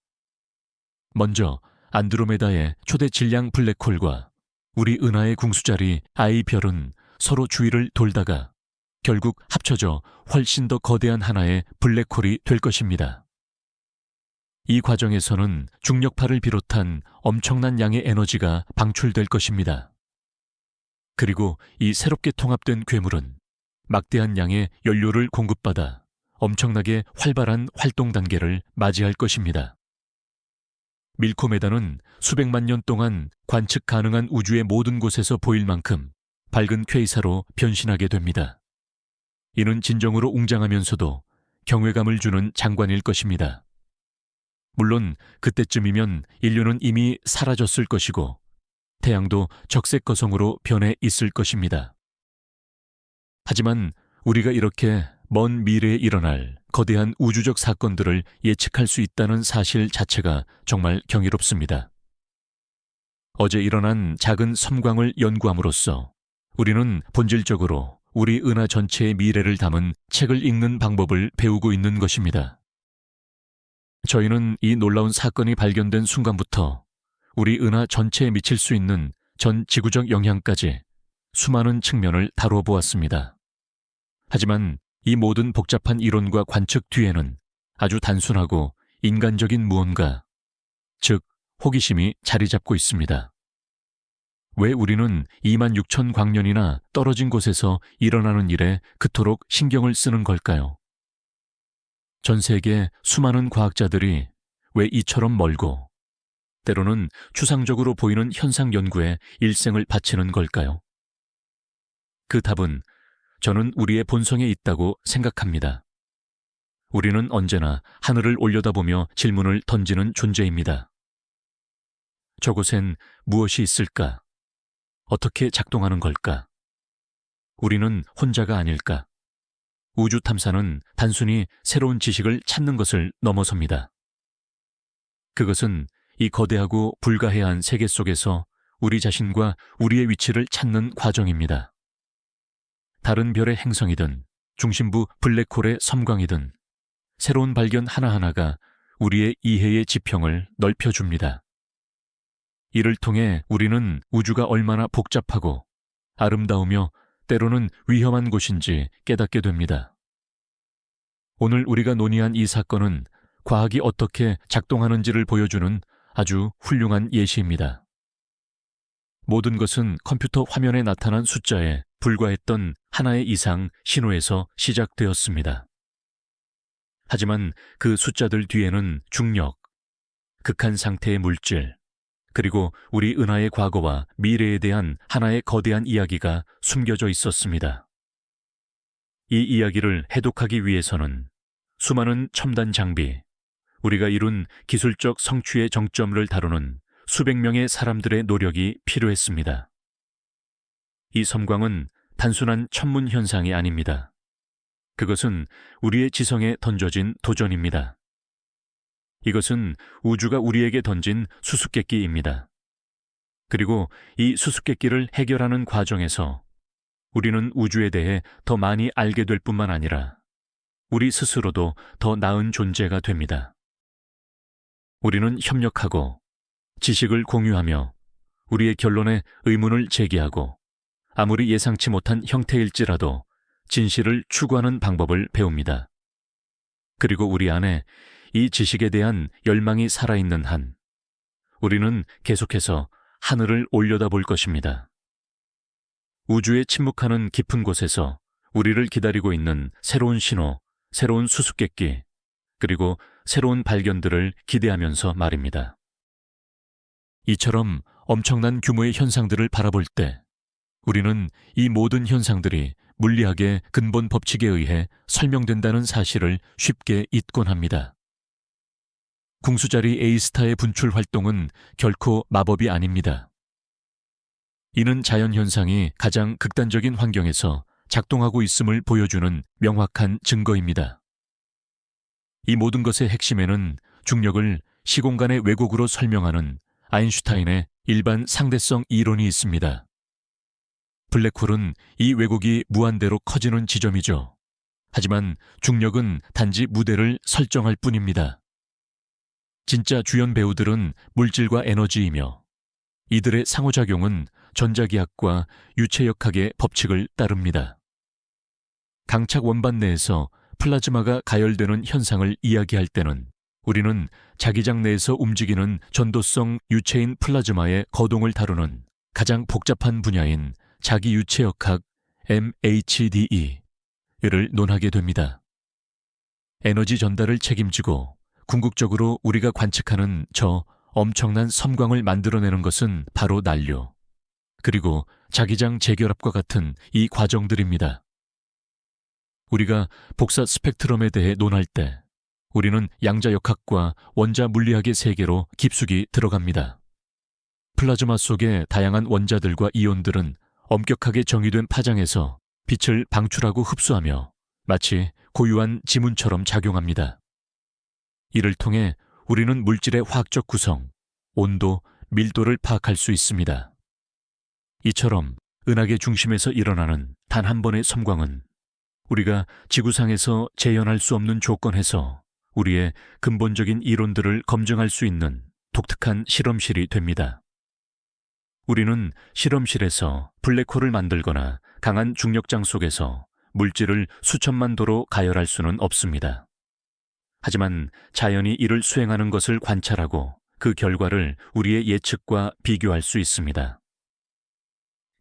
먼저 안드로메다의 초대 질량 블랙홀과 우리 은하의 궁수자리 I별은 서로 주위를 돌다가 결국 합쳐져 훨씬 더 거대한 하나의 블랙홀이 될 것입니다. 이 과정에서는 중력파를 비롯한 엄청난 양의 에너지가 방출될 것입니다. 그리고 이 새롭게 통합된 괴물은 막대한 양의 연료를 공급받아 엄청나게 활발한 활동 단계를 맞이할 것입니다. 밀코메다는 수백만 년 동안 관측 가능한 우주의 모든 곳에서 보일 만큼 밝은 퀘이사로 변신하게 됩니다. 이는 진정으로 웅장하면서도 경외감을 주는 장관일 것입니다. 물론 그때쯤이면 인류는 이미 사라졌을 것이고 태양도 적색 거성으로 변해 있을 것입니다. 하지만 우리가 이렇게 먼 미래에 일어날 거대한 우주적 사건들을 예측할 수 있다는 사실 자체가 정말 경이롭습니다. 어제 일어난 작은 섬광을 연구함으로써 우리는 본질적으로 우리 은하 전체의 미래를 담은 책을 읽는 방법을 배우고 있는 것입니다. 저희는 이 놀라운 사건이 발견된 순간부터 우리 은하 전체에 미칠 수 있는 전 지구적 영향까지 수많은 측면을 다루어 보았습니다. 하지만 이 모든 복잡한 이론과 관측 뒤에는 아주 단순하고 인간적인 무언가, 즉 호기심이 자리 잡고 있습니다. 왜 우리는 26,000 광년이나 떨어진 곳에서 일어나는 일에 그토록 신경을 쓰는 걸까요? 전 세계 수많은 과학자들이 왜 이처럼 멀고 때로는 추상적으로 보이는 현상 연구에 일생을 바치는 걸까요? 그 답은 저는 우리의 본성에 있다고 생각합니다. 우리는 언제나 하늘을 올려다보며 질문을 던지는 존재입니다. 저곳엔 무엇이 있을까? 어떻게 작동하는 걸까? 우리는 혼자가 아닐까? 우주 탐사는 단순히 새로운 지식을 찾는 것을 넘어섭니다. 그것은 이 거대하고 불가해한 세계 속에서 우리 자신과 우리의 위치를 찾는 과정입니다. 다른 별의 행성이든 중심부 블랙홀의 섬광이든 새로운 발견 하나하나가 우리의 이해의 지평을 넓혀줍니다. 이를 통해 우리는 우주가 얼마나 복잡하고 아름다우며 때로는 위험한 곳인지 깨닫게 됩니다. 오늘 우리가 논의한 이 사건은 과학이 어떻게 작동하는지를 보여주는 아주 훌륭한 예시입니다. 모든 것은 컴퓨터 화면에 나타난 숫자에 불과했던 하나의 이상 신호에서 시작되었습니다. 하지만 그 숫자들 뒤에는 중력, 극한 상태의 물질, 그리고 우리 은하의 과거와 미래에 대한 하나의 거대한 이야기가 숨겨져 있었습니다. 이 이야기를 해독하기 위해서는 수많은 첨단 장비, 우리가 이룬 기술적 성취의 정점을 다루는 수백 명의 사람들의 노력이 필요했습니다. 이 섬광은 단순한 천문 현상이 아닙니다. 그것은 우리의 지성에 던져진 도전입니다. 이것은 우주가 우리에게 던진 수수께끼입니다. 그리고 이 수수께끼를 해결하는 과정에서 우리는 우주에 대해 더 많이 알게 될 뿐만 아니라 우리 스스로도 더 나은 존재가 됩니다. 우리는 협력하고 지식을 공유하며 우리의 결론에 의문을 제기하고 아무리 예상치 못한 형태일지라도 진실을 추구하는 방법을 배웁니다. 그리고 우리 안에 이 지식에 대한 열망이 살아있는 한 우리는 계속해서 하늘을 올려다볼 것입니다. 우주에 침묵하는 깊은 곳에서 우리를 기다리고 있는 새로운 신호, 새로운 수수께끼, 그리고 새로운 발견들을 기대하면서 말입니다. 이처럼 엄청난 규모의 현상들을 바라볼 때 우리는 이 모든 현상들이 물리학의 근본 법칙에 의해 설명된다는 사실을 쉽게 잊곤 합니다. 궁수자리 A스타의 분출 활동은 결코 마법이 아닙니다. 이는 자연현상이 가장 극단적인 환경에서 작동하고 있음을 보여주는 명확한 증거입니다. 이 모든 것의 핵심에는 중력을 시공간의 왜곡으로 설명하는 아인슈타인의 일반 상대성 이론이 있습니다. 블랙홀은 이 왜곡이 무한대로 커지는 지점이죠. 하지만 중력은 단지 무대를 설정할 뿐입니다. 진짜 주연 배우들은 물질과 에너지이며 이들의 상호작용은 전자기학과 유체역학의 법칙을 따릅니다. 강착 원반 내에서 플라즈마가 가열되는 현상을 이야기할 때는 우리는 자기장 내에서 움직이는 전도성 유체인 플라즈마의 거동을 다루는 가장 복잡한 분야인 자기유체역학 MHDE를 논하게 됩니다. 에너지 전달을 책임지고 궁극적으로 우리가 관측하는 저 엄청난 섬광을 만들어내는 것은 바로 난류, 그리고 자기장 재결합과 같은 이 과정들입니다. 우리가 복사 스펙트럼에 대해 논할 때 우리는 양자역학과 원자 물리학의 세계로 깊숙이 들어갑니다. 플라즈마 속의 다양한 원자들과 이온들은 엄격하게 정의된 파장에서 빛을 방출하고 흡수하며 마치 고유한 지문처럼 작용합니다. 이를 통해 우리는 물질의 화학적 구성, 온도, 밀도를 파악할 수 있습니다. 이처럼 은하계 중심에서 일어나는 단 한 번의 섬광은 우리가 지구상에서 재현할 수 없는 조건에서 우리의 근본적인 이론들을 검증할 수 있는 독특한 실험실이 됩니다. 우리는 실험실에서 블랙홀을 만들거나 강한 중력장 속에서 물질을 수천만 도로 가열할 수는 없습니다. 하지만 자연이 이를 수행하는 것을 관찰하고 그 결과를 우리의 예측과 비교할 수 있습니다.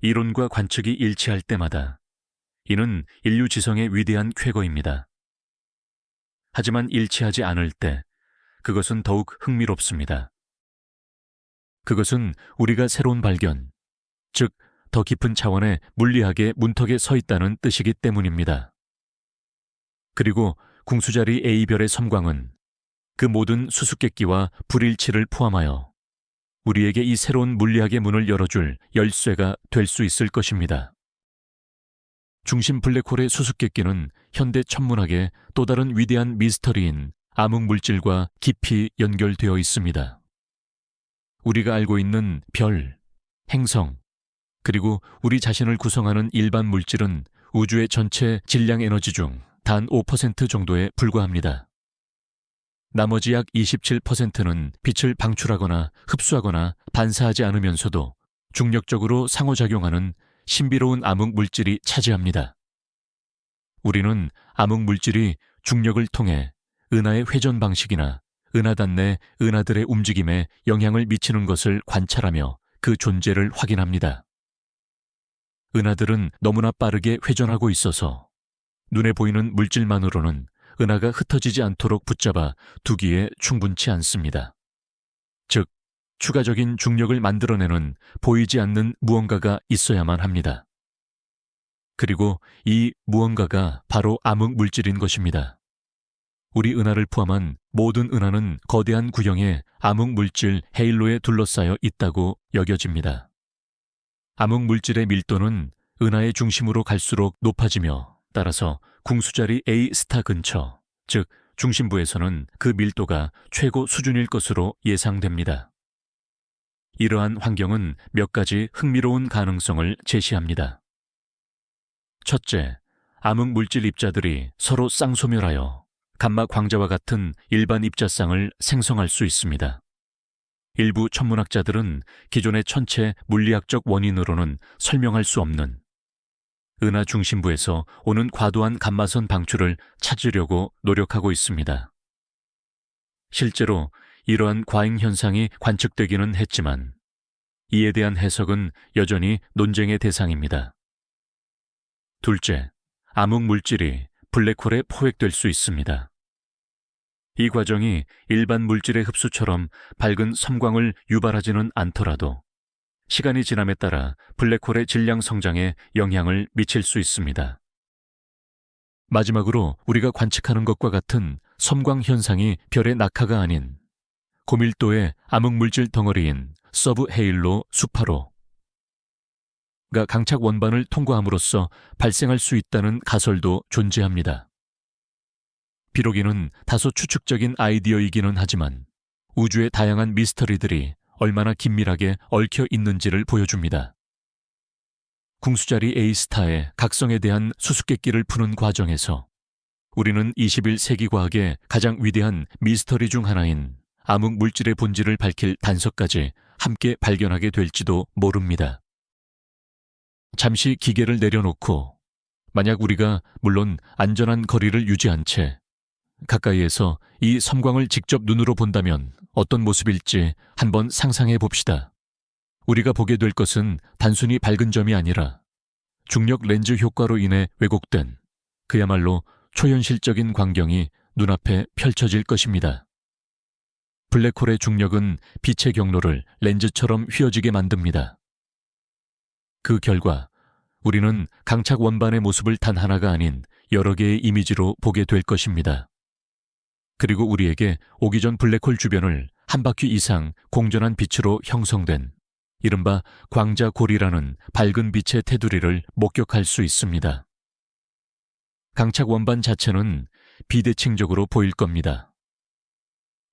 이론과 관측이 일치할 때마다 이는 인류 지성의 위대한 쾌거입니다. 하지만 일치하지 않을 때 그것은 더욱 흥미롭습니다. 그것은 우리가 새로운 발견, 즉 더 깊은 차원의 물리학의 문턱에 서 있다는 뜻이기 때문입니다. 그리고 궁수자리 A별의 섬광은 그 모든 수수께끼와 불일치를 포함하여 우리에게 이 새로운 물리학의 문을 열어줄 열쇠가 될 수 있을 것입니다. 중심 블랙홀의 수수께끼는 현대 천문학의 또 다른 위대한 미스터리인 암흑물질과 깊이 연결되어 있습니다. 우리가 알고 있는 별, 행성, 그리고 우리 자신을 구성하는 일반 물질은 우주의 전체 질량 에너지 중 단 5% 정도에 불과합니다. 나머지 약 27%는 빛을 방출하거나 흡수하거나 반사하지 않으면서도 중력적으로 상호작용하는 신비로운 암흑물질이 차지합니다. 우리는 암흑물질이 중력을 통해 은하의 회전 방식이나 은하단 내 은하들의 움직임에 영향을 미치는 것을 관찰하며 그 존재를 확인합니다. 은하들은 너무나 빠르게 회전하고 있어서 눈에 보이는 물질만으로는 은하가 흩어지지 않도록 붙잡아 두기에 충분치 않습니다. 즉, 추가적인 중력을 만들어내는 보이지 않는 무언가가 있어야만 합니다. 그리고 이 무언가가 바로 암흑물질인 것입니다. 우리 은하를 포함한 모든 은하는 거대한 구형의 암흑물질 헤일로에 둘러싸여 있다고 여겨집니다. 암흑물질의 밀도는 은하의 중심으로 갈수록 높아지며 따라서 궁수자리 A 스타 근처, 즉 중심부에서는 그 밀도가 최고 수준일 것으로 예상됩니다. 이러한 환경은 몇 가지 흥미로운 가능성을 제시합니다. 첫째, 암흑물질 입자들이 서로 쌍소멸하여 감마 광자와 같은 일반 입자쌍을 생성할 수 있습니다. 일부 천문학자들은 기존의 천체 물리학적 원인으로는 설명할 수 없는 은하 중심부에서 오는 과도한 감마선 방출을 찾으려고 노력하고 있습니다. 실제로 이러한 과잉 현상이 관측되기는 했지만 이에 대한 해석은 여전히 논쟁의 대상입니다. 둘째, 암흑물질이 블랙홀에 포획될 수 있습니다. 이 과정이 일반 물질의 흡수처럼 밝은 섬광을 유발하지는 않더라도 시간이 지남에 따라 블랙홀의 질량 성장에 영향을 미칠 수 있습니다. 마지막으로 우리가 관측하는 것과 같은 섬광 현상이 별의 낙하가 아닌 고밀도의 암흑물질 덩어리인 서브헤일로 수파로가 강착 원반을 통과함으로써 발생할 수 있다는 가설도 존재합니다. 비록 이는 다소 추측적인 아이디어이기는 하지만 우주의 다양한 미스터리들이 얼마나 긴밀하게 얽혀 있는지를 보여줍니다. 궁수자리 A스타의 각성에 대한 수수께끼를 푸는 과정에서 우리는 21세기 과학의 가장 위대한 미스터리 중 하나인 암흑 물질의 본질을 밝힐 단서까지 함께 발견하게 될지도 모릅니다. 잠시 기계를 내려놓고 만약 우리가 물론 안전한 거리를 유지한 채 가까이에서 이 섬광을 직접 눈으로 본다면 어떤 모습일지 한번 상상해 봅시다. 우리가 보게 될 것은 단순히 밝은 점이 아니라 중력 렌즈 효과로 인해 왜곡된 그야말로 초현실적인 광경이 눈앞에 펼쳐질 것입니다. 블랙홀의 중력은 빛의 경로를 렌즈처럼 휘어지게 만듭니다. 그 결과 우리는 강착 원반의 모습을 단 하나가 아닌 여러 개의 이미지로 보게 될 것입니다. 그리고 우리에게 오기 전 블랙홀 주변을 한 바퀴 이상 공전한 빛으로 형성된 이른바 광자골이라는 밝은 빛의 테두리를 목격할 수 있습니다. 강착 원반 자체는 비대칭적으로 보일 겁니다.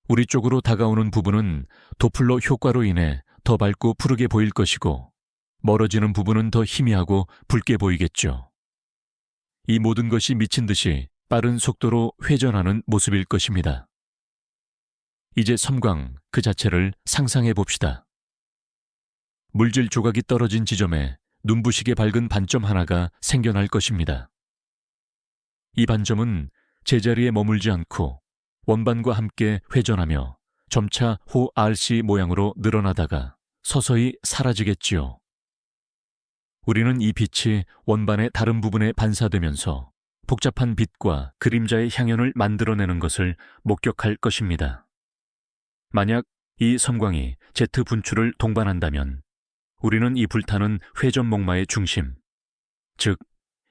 우리 쪽으로 다가오는 부분은 도플러 효과로 인해 더 밝고 푸르게 보일 것이고 멀어지는 부분은 더 희미하고 붉게 보이겠죠. 이 모든 것이 미친 듯이 빠른 속도로 회전하는 모습일 것입니다. 이제 섬광 그 자체를 상상해 봅시다. 물질 조각이 떨어진 지점에 눈부시게 밝은 반점 하나가 생겨날 것입니다. 이 반점은 제자리에 머물지 않고 원반과 함께 회전하며 점차 호 RC 모양으로 늘어나다가 서서히 사라지겠지요. 우리는 이 빛이 원반의 다른 부분에 반사되면서 복잡한 빛과 그림자의 향연을 만들어내는 것을 목격할 것입니다. 만약 이 섬광이 제트 분출을 동반한다면 우리는 이 불타는 회전목마의 중심, 즉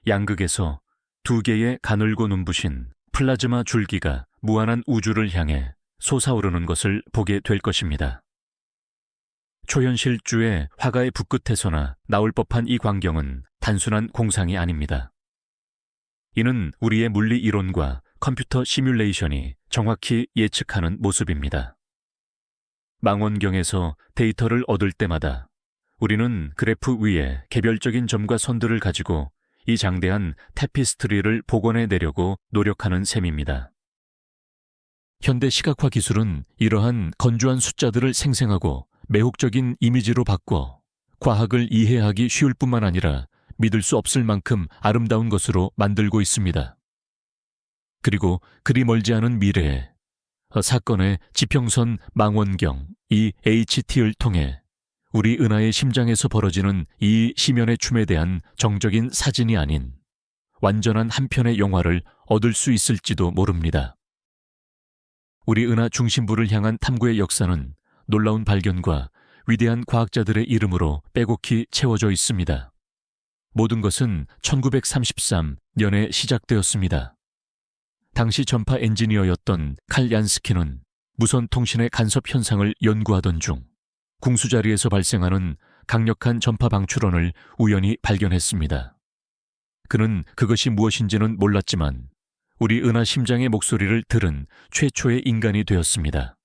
양극에서 두 개의 가늘고 눈부신 플라즈마 줄기가 무한한 우주를 향해 솟아오르는 것을 보게 될 것입니다. 초현실주의 화가의 붓끝에서나 나올 법한 이 광경은 단순한 공상이 아닙니다. 이는 우리의 물리 이론과 컴퓨터 시뮬레이션이 정확히 예측하는 모습입니다. 망원경에서 데이터를 얻을 때마다 우리는 그래프 위에 개별적인 점과 선들을 가지고 이 장대한 타피스트리를 복원해내려고 노력하는 셈입니다. 현대 시각화 기술은 이러한 건조한 숫자들을 생생하고 매혹적인 이미지로 바꿔 과학을 이해하기 쉬울 뿐만 아니라 믿을 수 없을 만큼 아름다운 것으로 만들고 있습니다. 그리고 그리 멀지 않은 미래에 사건의 지평선 망원경 EHT를 통해 우리 은하의 심장에서 벌어지는 이 심연의 춤에 대한 정적인 사진이 아닌 완전한 한 편의 영화를 얻을 수 있을지도 모릅니다. 우리 은하 중심부를 향한 탐구의 역사는 놀라운 발견과 위대한 과학자들의 이름으로 빼곡히 채워져 있습니다. 모든 것은 1933년에 시작되었습니다. 당시 전파 엔지니어였던 칼 얀스키는 무선 통신의 간섭 현상을 연구하던 중 궁수자리에서 발생하는 강력한 전파 방출원을 우연히 발견했습니다. 그는 그것이 무엇인지는 몰랐지만 우리 은하 심장의 목소리를 들은 최초의 인간이 되었습니다.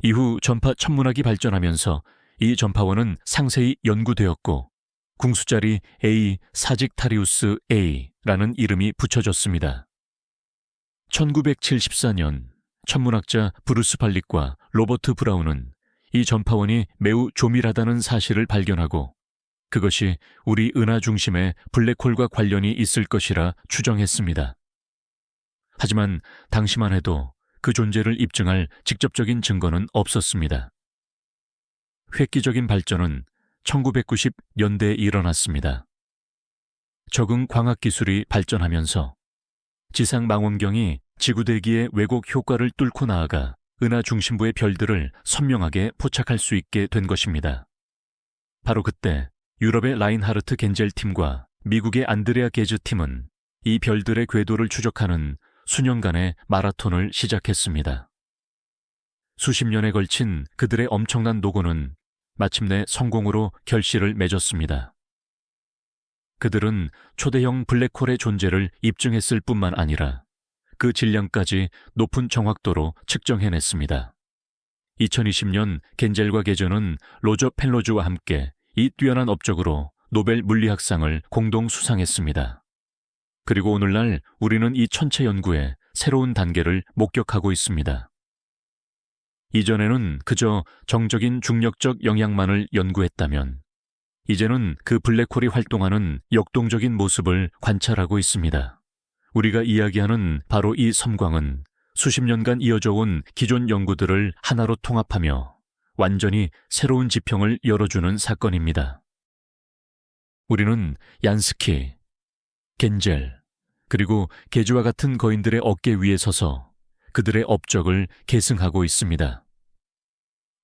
이후 전파 천문학이 발전하면서 이 전파원은 상세히 연구되었고 궁수자리 A 사직타리우스 A라는 이름이 붙여졌습니다. 1974년 천문학자 브루스 발릭과 로버트 브라운은 이 전파원이 매우 조밀하다는 사실을 발견하고 그것이 우리 은하 중심의 블랙홀과 관련이 있을 것이라 추정했습니다. 하지만 당시만 해도 그 존재를 입증할 직접적인 증거는 없었습니다. 획기적인 발전은 1990년대에 일어났습니다. 적응 광학 기술이 발전하면서 지상 망원경이 지구대기의 왜곡 효과를 뚫고 나아가 은하 중심부의 별들을 선명하게 포착할 수 있게 된 것입니다. 바로 그때 유럽의 라인하르트 겐젤 팀과 미국의 안드레아 게즈 팀은 이 별들의 궤도를 추적하는 수년간의 마라톤을 시작했습니다. 수십 년에 걸친 그들의 엄청난 노고는 마침내 성공으로 결실을 맺었습니다. 그들은 초대형 블랙홀의 존재를 입증했을 뿐만 아니라 그 질량까지 높은 정확도로 측정해냈습니다. 2020년 겐젤과 게저는 로저 펜로즈와 함께 이 뛰어난 업적으로 노벨 물리학상을 공동 수상했습니다. 그리고 오늘날 우리는 이 천체 연구의 새로운 단계를 목격하고 있습니다. 이전에는 그저 정적인 중력적 영향만을 연구했다면 이제는 그 블랙홀이 활동하는 역동적인 모습을 관찰하고 있습니다. 우리가 이야기하는 바로 이 섬광은 수십 년간 이어져 온 기존 연구들을 하나로 통합하며 완전히 새로운 지평을 열어주는 사건입니다. 우리는 얀스키, 겐젤, 그리고 게즈와 같은 거인들의 어깨 위에 서서 그들의 업적을 계승하고 있습니다.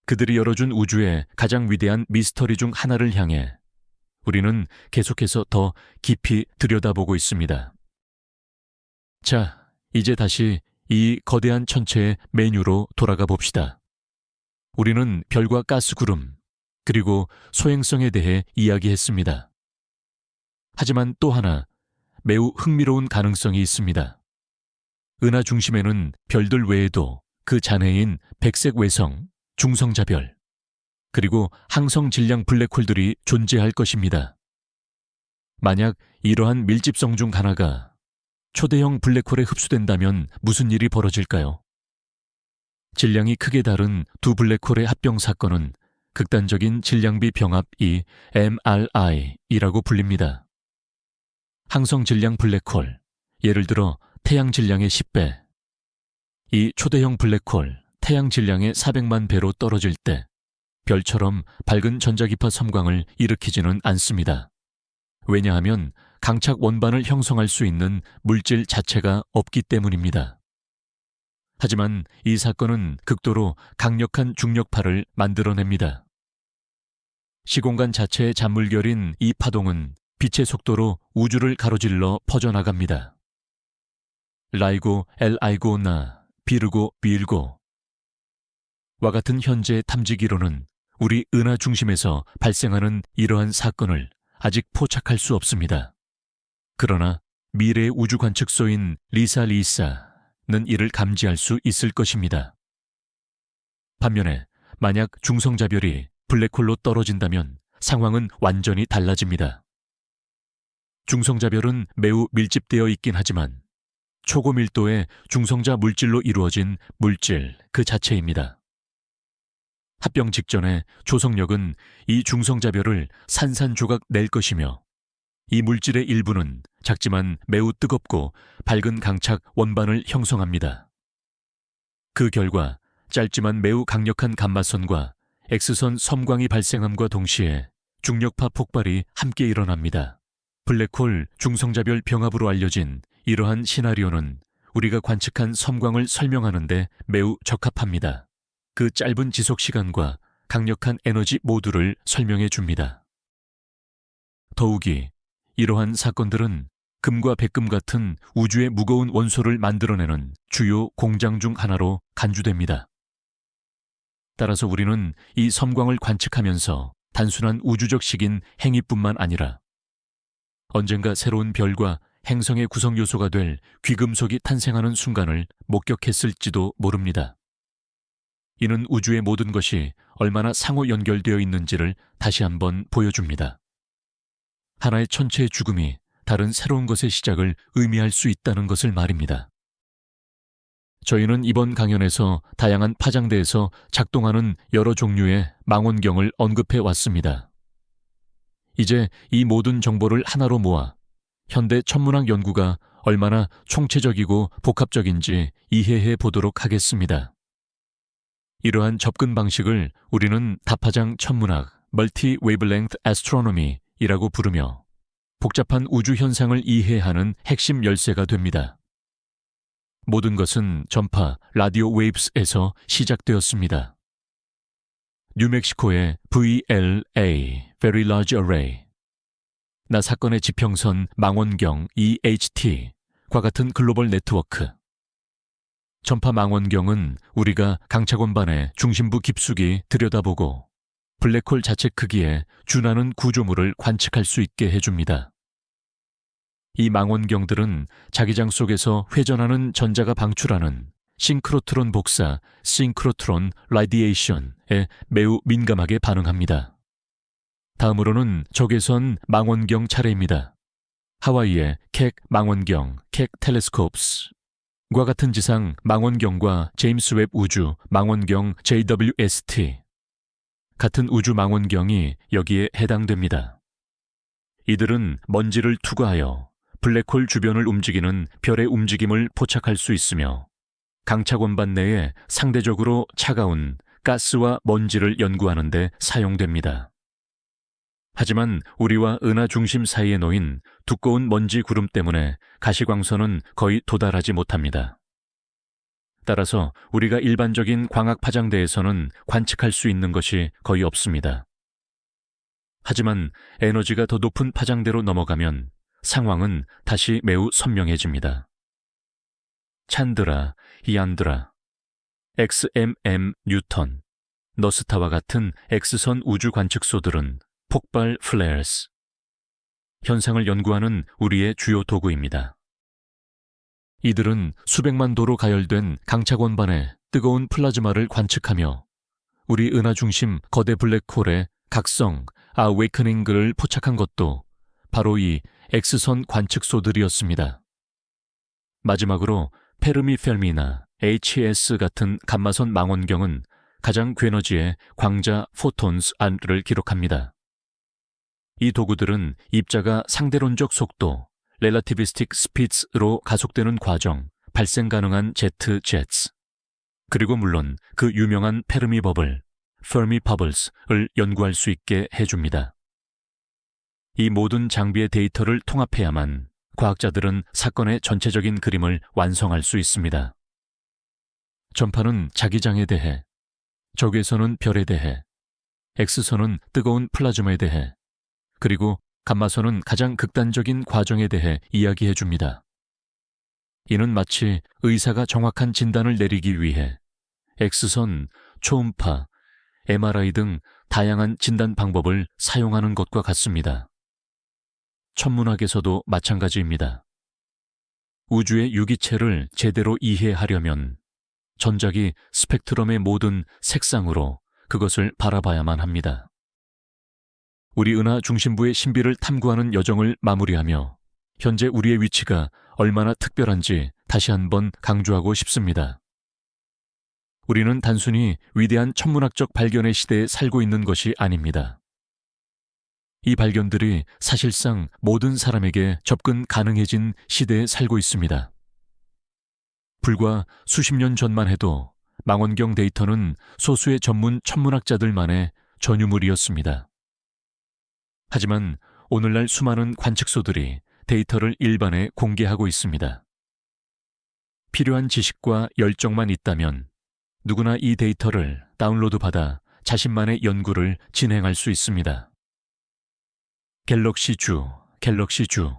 그들이 열어준 우주의 가장 위대한 미스터리 중 하나를 향해 우리는 계속해서 더 깊이 들여다보고 있습니다. 자, 이제 다시 이 거대한 천체의 메뉴로 돌아가 봅시다. 우리는 별과 가스 구름, 그리고 소행성에 대해 이야기했습니다. 하지만 또 하나 매우 흥미로운 가능성이 있습니다. 은하 중심에는 별들 외에도 그 잔해인 백색 외성, 중성자별, 그리고 항성 질량 블랙홀들이 존재할 것입니다. 만약 이러한 밀집성 중 하나가 초대형 블랙홀에 흡수된다면 무슨 일이 벌어질까요? 질량이 크게 다른 두 블랙홀의 합병 사건은 극단적인 질량비 병합이 MRI이라고 불립니다. 항성 질량 블랙홀, 예를 들어 태양 질량의 10배. 이 초대형 블랙홀, 태양 질량의 400만 배로 떨어질 때 별처럼 밝은 전자기파 섬광을 일으키지는 않습니다. 왜냐하면 강착 원반을 형성할 수 있는 물질 자체가 없기 때문입니다. 하지만 이 사건은 극도로 강력한 중력파를 만들어냅니다. 시공간 자체의 잔물결인 이 파동은 빛의 속도로 우주를 가로질러 퍼져나갑니다. 라이고, 엘아이고나, 비르고, 빌고 와 같은 현재의 탐지기로는 우리 은하 중심에서 발생하는 이러한 사건을 아직 포착할 수 없습니다. 그러나 미래의 우주 관측소인 리사는 이를 감지할 수 있을 것입니다. 반면에 만약 중성자별이 블랙홀로 떨어진다면 상황은 완전히 달라집니다. 중성자별은 매우 밀집되어 있긴 하지만 초고밀도의 중성자 물질로 이루어진 물질 그 자체입니다. 합병 직전에 조성력은 이 중성자별을 산산조각 낼 것이며 이 물질의 일부는 작지만 매우 뜨겁고 밝은 강착 원반을 형성합니다. 그 결과 짧지만 매우 강력한 감마선과 X선 섬광이 발생함과 동시에 중력파 폭발이 함께 일어납니다. 블랙홀 중성자별 병합으로 알려진 이러한 시나리오는 우리가 관측한 섬광을 설명하는 데 매우 적합합니다. 그 짧은 지속 시간과 강력한 에너지 모두를 설명해 줍니다. 더욱이 이러한 사건들은 금과 백금 같은 우주의 무거운 원소를 만들어내는 주요 공장 중 하나로 간주됩니다. 따라서 우리는 이 섬광을 관측하면서 단순한 우주적 식인 행위뿐만 아니라 언젠가 새로운 별과 행성의 구성 요소가 될 귀금속이 탄생하는 순간을 목격했을지도 모릅니다. 이는 우주의 모든 것이 얼마나 상호 연결되어 있는지를 다시 한번 보여줍니다. 하나의 천체의 죽음이 다른 새로운 것의 시작을 의미할 수 있다는 것을 말입니다. 저희는 이번 강연에서 다양한 파장대에서 작동하는 여러 종류의 망원경을 언급해 왔습니다. 이제 이 모든 정보를 하나로 모아 현대 천문학 연구가 얼마나 총체적이고 복합적인지 이해해 보도록 하겠습니다. 이러한 접근 방식을 우리는 다파장 천문학, 멀티 웨이블랭트 애스트로노미이라고 부르며 복잡한 우주 현상을 이해하는 핵심 열쇠가 됩니다. 모든 것은 전파 라디오 웨이브스에서 시작되었습니다. 뉴멕시코의 VLA, Very Large Array, 나 사건의 지평선 망원경 EHT과 같은 글로벌 네트워크, 전파 망원경은 우리가 강차권반의 중심부 깊숙이 들여다보고 블랙홀 자체 크기에 준하는 구조물을 관측할 수 있게 해줍니다. 이 망원경들은 자기장 속에서 회전하는 전자가 방출하는 싱크로트론 복사, 싱크로트론 라디에이션에 매우 민감하게 반응합니다. 다음으로는 적외선 망원경 차례입니다. 하와이의 캑 망원경, 캑 텔레스콥스과 같은 지상 망원경과 제임스 웹 우주 망원경 JWST 같은 우주 망원경이 여기에 해당됩니다. 이들은 먼지를 투과하여 블랙홀 주변을 움직이는 별의 움직임을 포착할 수 있으며 강차권반 내에 상대적으로 차가운 가스와 먼지를 연구하는 데 사용됩니다. 하지만 우리와 은하 중심 사이에 놓인 두꺼운 먼지 구름 때문에 가시광선은 거의 도달하지 못합니다. 따라서 우리가 일반적인 광학 파장대에서는 관측할 수 있는 것이 거의 없습니다. 하지만 에너지가 더 높은 파장대로 넘어가면 상황은 다시 매우 선명해집니다. 찬드라, 이안드라, XMM 뉴턴, 너스타와 같은 X선 우주 관측소들은 폭발 플레어스, 현상을 연구하는 우리의 주요 도구입니다. 이들은 수백만 도로 가열된 강차권반의 뜨거운 플라즈마를 관측하며 우리 은하 중심 거대 블랙홀의 각성, 아웨이커닝을 포착한 것도 바로 이 X선 관측소들이었습니다. 마지막으로 페르미 펠미나 HES 같은 감마선 망원경은 가장 괴너지의 광자 포톤스 안을 기록합니다. 이 도구들은 입자가 상대론적 속도, 렐라티비스틱 스피드로 가속되는 과정, 발생 가능한 제트 제츠, 그리고 물론 그 유명한 페르미 버블, 페르미 버블스를 연구할 수 있게 해줍니다. 이 모든 장비의 데이터를 통합해야만 과학자들은 사건의 전체적인 그림을 완성할 수 있습니다. 전파는 자기장에 대해, 적외선은 별에 대해, X선은 뜨거운 플라즈마에 대해, 그리고 감마선은 가장 극단적인 과정에 대해 이야기해 줍니다. 이는 마치 의사가 정확한 진단을 내리기 위해 X선, 초음파, MRI 등 다양한 진단 방법을 사용하는 것과 같습니다. 천문학에서도 마찬가지입니다. 우주의 유기체를 제대로 이해하려면 전작이 스펙트럼의 모든 색상으로 그것을 바라봐야만 합니다. 우리 은하 중심부의 신비를 탐구하는 여정을 마무리하며 현재 우리의 위치가 얼마나 특별한지 다시 한번 강조하고 싶습니다. 우리는 단순히 위대한 천문학적 발견의 시대에 살고 있는 것이 아닙니다. 이 발견들이 사실상 모든 사람에게 접근 가능해진 시대에 살고 있습니다. 불과 수십 년 전만 해도 망원경 데이터는 소수의 전문 천문학자들만의 전유물이었습니다. 하지만 오늘날 수많은 관측소들이 데이터를 일반에 공개하고 있습니다. 필요한 지식과 열정만 있다면 누구나 이 데이터를 다운로드받아 자신만의 연구를 진행할 수 있습니다. 갤럭시주와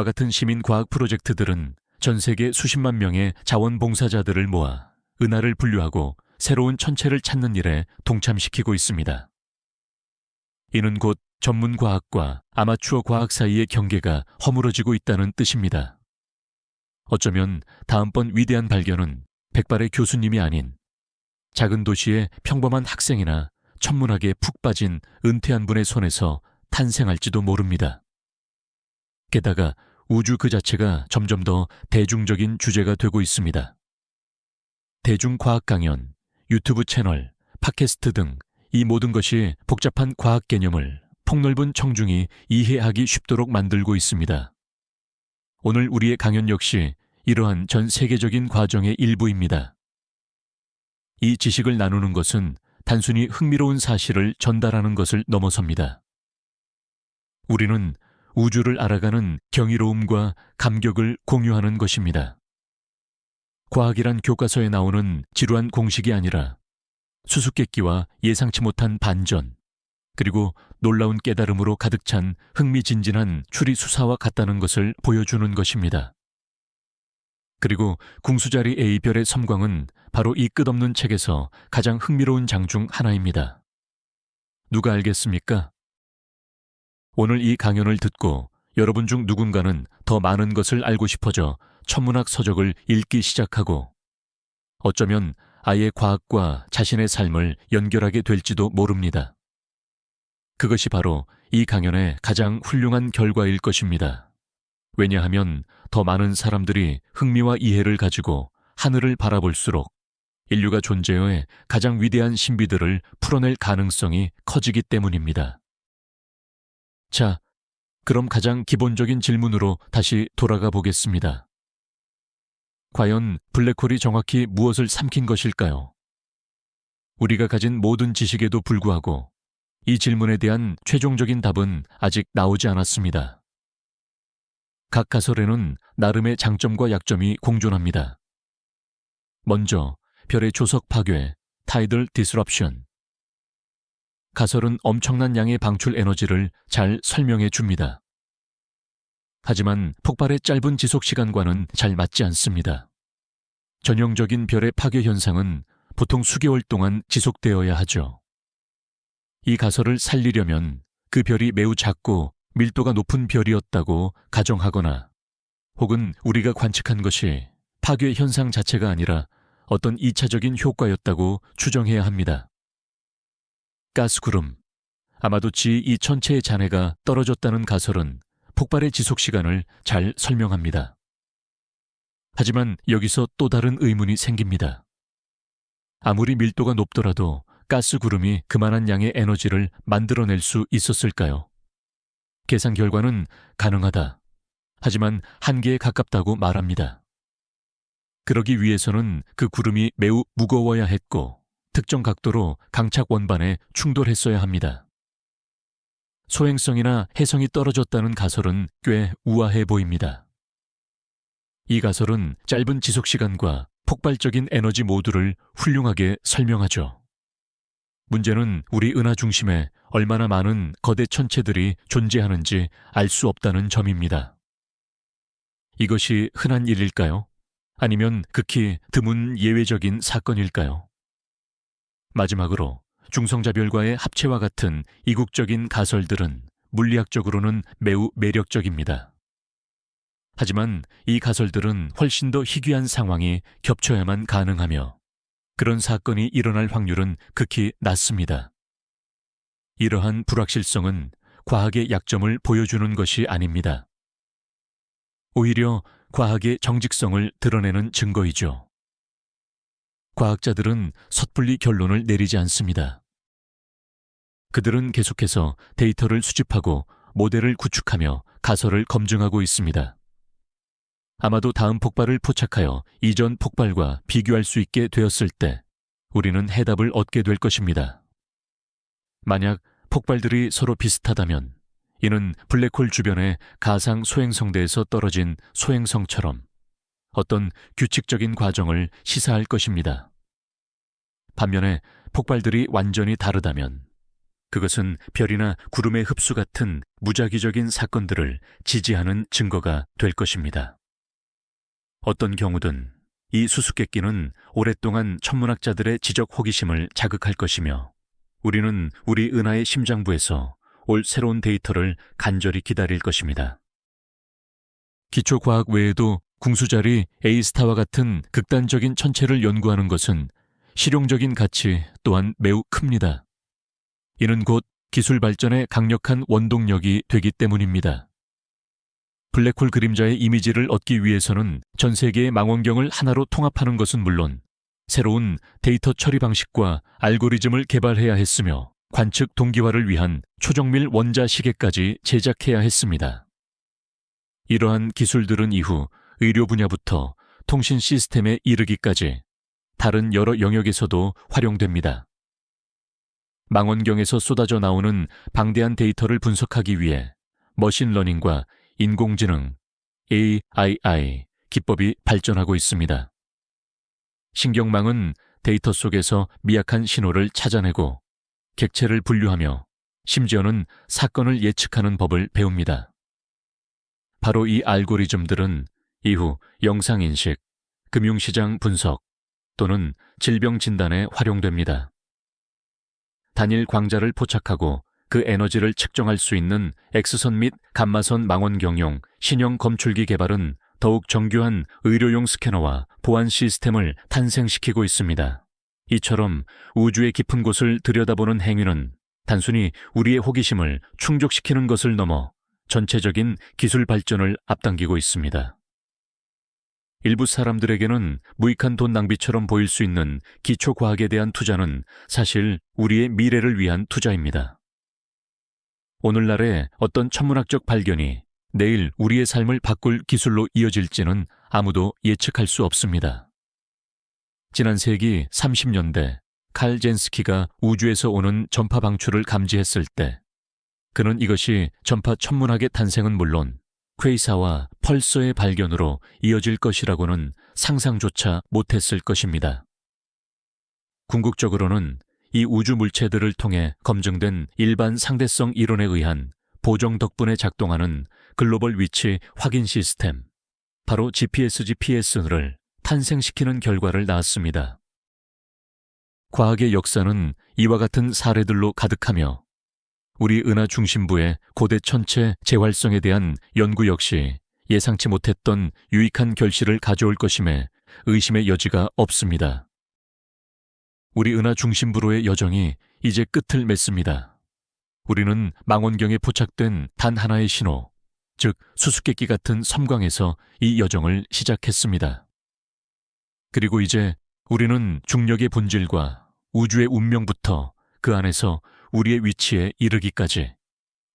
같은 시민과학 프로젝트들은 전 세계 수십만 명의 자원봉사자들을 모아 은하를 분류하고 새로운 천체를 찾는 일에 동참시키고 있습니다. 이는 곧 전문과학과 아마추어 과학 사이의 경계가 허물어지고 있다는 뜻입니다. 어쩌면 다음번 위대한 발견은 백발의 교수님이 아닌 작은 도시의 평범한 학생이나 천문학에 푹 빠진 은퇴한 분의 손에서 탄생할지도 모릅니다. 게다가 우주 그 자체가 점점 더 대중적인 주제가 되고 있습니다. 대중과학 강연, 유튜브 채널, 팟캐스트 등 이 모든 것이 복잡한 과학 개념을 폭넓은 청중이 이해하기 쉽도록 만들고 있습니다. 오늘 우리의 강연 역시 이러한 전 세계적인 과정의 일부입니다. 이 지식을 나누는 것은 단순히 흥미로운 사실을 전달하는 것을 넘어섭니다. 우리는 우주를 알아가는 경이로움과 감격을 공유하는 것입니다. 과학이란 교과서에 나오는 지루한 공식이 아니라 수수께끼와 예상치 못한 반전, 그리고 놀라운 깨달음으로 가득 찬 흥미진진한 추리수사와 같다는 것을 보여주는 것입니다. 그리고 궁수자리 A별의 섬광은 바로 이 끝없는 책에서 가장 흥미로운 장 중 하나입니다. 누가 알겠습니까? 오늘 이 강연을 듣고 여러분 중 누군가는 더 많은 것을 알고 싶어져 천문학 서적을 읽기 시작하고 어쩌면 아예 과학과 자신의 삶을 연결하게 될지도 모릅니다. 그것이 바로 이 강연의 가장 훌륭한 결과일 것입니다. 왜냐하면 더 많은 사람들이 흥미와 이해를 가지고 하늘을 바라볼수록 인류가 존재의 가장 위대한 신비들을 풀어낼 가능성이 커지기 때문입니다. 자, 그럼 가장 기본적인 질문으로 다시 돌아가 보겠습니다. 과연 블랙홀이 정확히 무엇을 삼킨 것일까요? 우리가 가진 모든 지식에도 불구하고 이 질문에 대한 최종적인 답은 아직 나오지 않았습니다. 각 가설에는 나름의 장점과 약점이 공존합니다. 먼저 별의 조석 파괴, tidal disruption. 가설은 엄청난 양의 방출 에너지를 잘 설명해 줍니다. 하지만 폭발의 짧은 지속 시간과는 잘 맞지 않습니다. 전형적인 별의 파괴 현상은 보통 수개월 동안 지속되어야 하죠. 이 가설을 살리려면 그 별이 매우 작고 밀도가 높은 별이었다고 가정하거나 혹은 우리가 관측한 것이 파괴 현상 자체가 아니라 어떤 2차적인 효과였다고 추정해야 합니다. 가스구름, 아마도 지2 전체의 잔해가 떨어졌다는 가설은 폭발의 지속 시간을 잘 설명합니다. 하지만 여기서 또 다른 의문이 생깁니다. 아무리 밀도가 높더라도 가스구름이 그만한 양의 에너지를 만들어낼 수 있었을까요? 계산 결과는 가능하다. 하지만 한계에 가깝다고 말합니다. 그러기 위해서는 그 구름이 매우 무거워야 했고 특정 각도로 강착 원반에 충돌했어야 합니다. 소행성이나 해성이 떨어졌다는 가설은 꽤 우아해 보입니다. 이 가설은 짧은 지속시간과 폭발적인 에너지 모두를 훌륭하게 설명하죠. 문제는 우리 은하 중심에 얼마나 많은 거대 천체들이 존재하는지 알 수 없다는 점입니다. 이것이 흔한 일일까요? 아니면 극히 드문 예외적인 사건일까요? 마지막으로 중성자별과의 합체와 같은 이국적인 가설들은 물리학적으로는 매우 매력적입니다. 하지만 이 가설들은 훨씬 더 희귀한 상황이 겹쳐야만 가능하며 그런 사건이 일어날 확률은 극히 낮습니다. 이러한 불확실성은 과학의 약점을 보여주는 것이 아닙니다. 오히려 과학의 정직성을 드러내는 증거이죠. 과학자들은 섣불리 결론을 내리지 않습니다. 그들은 계속해서 데이터를 수집하고 모델을 구축하며 가설을 검증하고 있습니다. 아마도 다음 폭발을 포착하여 이전 폭발과 비교할 수 있게 되었을 때 우리는 해답을 얻게 될 것입니다. 만약 폭발들이 서로 비슷하다면 이는 블랙홀 주변의 가상 소행성대에서 떨어진 소행성처럼 어떤 규칙적인 과정을 시사할 것입니다. 반면에 폭발들이 완전히 다르다면 그것은 별이나 구름의 흡수 같은 무작위적인 사건들을 지지하는 증거가 될 것입니다. 어떤 경우든 이 수수께끼는 오랫동안 천문학자들의 지적 호기심을 자극할 것이며 우리는 우리 은하의 심장부에서 올 새로운 데이터를 간절히 기다릴 것입니다. 기초과학 외에도 궁수자리 A스타와 같은 극단적인 천체를 연구하는 것은 실용적인 가치 또한 매우 큽니다. 이는 곧 기술 발전의 강력한 원동력이 되기 때문입니다. 블랙홀 그림자의 이미지를 얻기 위해서는 전 세계의 망원경을 하나로 통합하는 것은 물론 새로운 데이터 처리 방식과 알고리즘을 개발해야 했으며 관측 동기화를 위한 초정밀 원자 시계까지 제작해야 했습니다. 이러한 기술들은 이후 의료 분야부터 통신 시스템에 이르기까지 다른 여러 영역에서도 활용됩니다. 망원경에서 쏟아져 나오는 방대한 데이터를 분석하기 위해 머신러닝과 인공지능, AII 기법이 발전하고 있습니다. 신경망은 데이터 속에서 미약한 신호를 찾아내고 객체를 분류하며 심지어는 사건을 예측하는 법을 배웁니다. 바로 이 알고리즘들은 이후 영상인식, 금융시장 분석 또는 질병 진단에 활용됩니다. 단일 광자를 포착하고 그 에너지를 측정할 수 있는 X선 및 감마선 망원경용 신형 검출기 개발은 더욱 정교한 의료용 스캐너와 보안 시스템을 탄생시키고 있습니다. 이처럼 우주의 깊은 곳을 들여다보는 행위는 단순히 우리의 호기심을 충족시키는 것을 넘어 전체적인 기술 발전을 앞당기고 있습니다. 일부 사람들에게는 무익한 돈 낭비처럼 보일 수 있는 기초과학에 대한 투자는 사실 우리의 미래를 위한 투자입니다. 오늘날의 어떤 천문학적 발견이 내일 우리의 삶을 바꿀 기술로 이어질지는 아무도 예측할 수 없습니다. 지난 세기 30년대 칼 젠스키가 우주에서 오는 전파 방출을 감지했을 때 그는 이것이 전파 천문학의 탄생은 물론 퀘이사와 펄서의 발견으로 이어질 것이라고는 상상조차 못했을 것입니다. 궁극적으로는 이 우주 물체들을 통해 검증된 일반 상대성 이론에 의한 보정 덕분에 작동하는 글로벌 위치 확인 시스템, 바로 GPS를 탄생시키는 결과를 낳았습니다. 과학의 역사는 이와 같은 사례들로 가득하며 우리 은하 중심부의 고대 천체 재활성에 대한 연구 역시 예상치 못했던 유익한 결실을 가져올 것임에 의심의 여지가 없습니다. 우리 은하 중심부로의 여정이 이제 끝을 맺습니다. 우리는 망원경에 포착된 단 하나의 신호, 즉 수수께끼 같은 섬광에서 이 여정을 시작했습니다. 그리고 이제 우리는 중력의 본질과 우주의 운명부터 그 안에서 우리의 위치에 이르기까지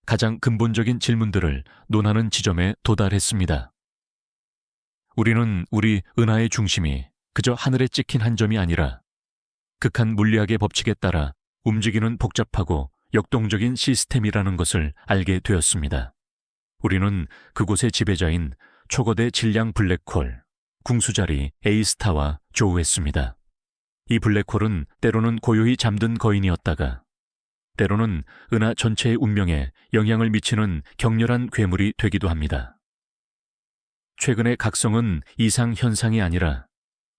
가장 근본적인 질문들을 논하는 지점에 도달했습니다. 우리는 우리 은하의 중심이 그저 하늘에 찍힌 한 점이 아니라 극한 물리학의 법칙에 따라 움직이는 복잡하고 역동적인 시스템이라는 것을 알게 되었습니다. 우리는 그곳의 지배자인 초거대 질량 블랙홀, 궁수자리 A스타와 조우했습니다. 이 블랙홀은 때로는 고요히 잠든 거인이었다가 때로는 은하 전체의 운명에 영향을 미치는 격렬한 괴물이 되기도 합니다. 최근의 각성은 이상현상이 아니라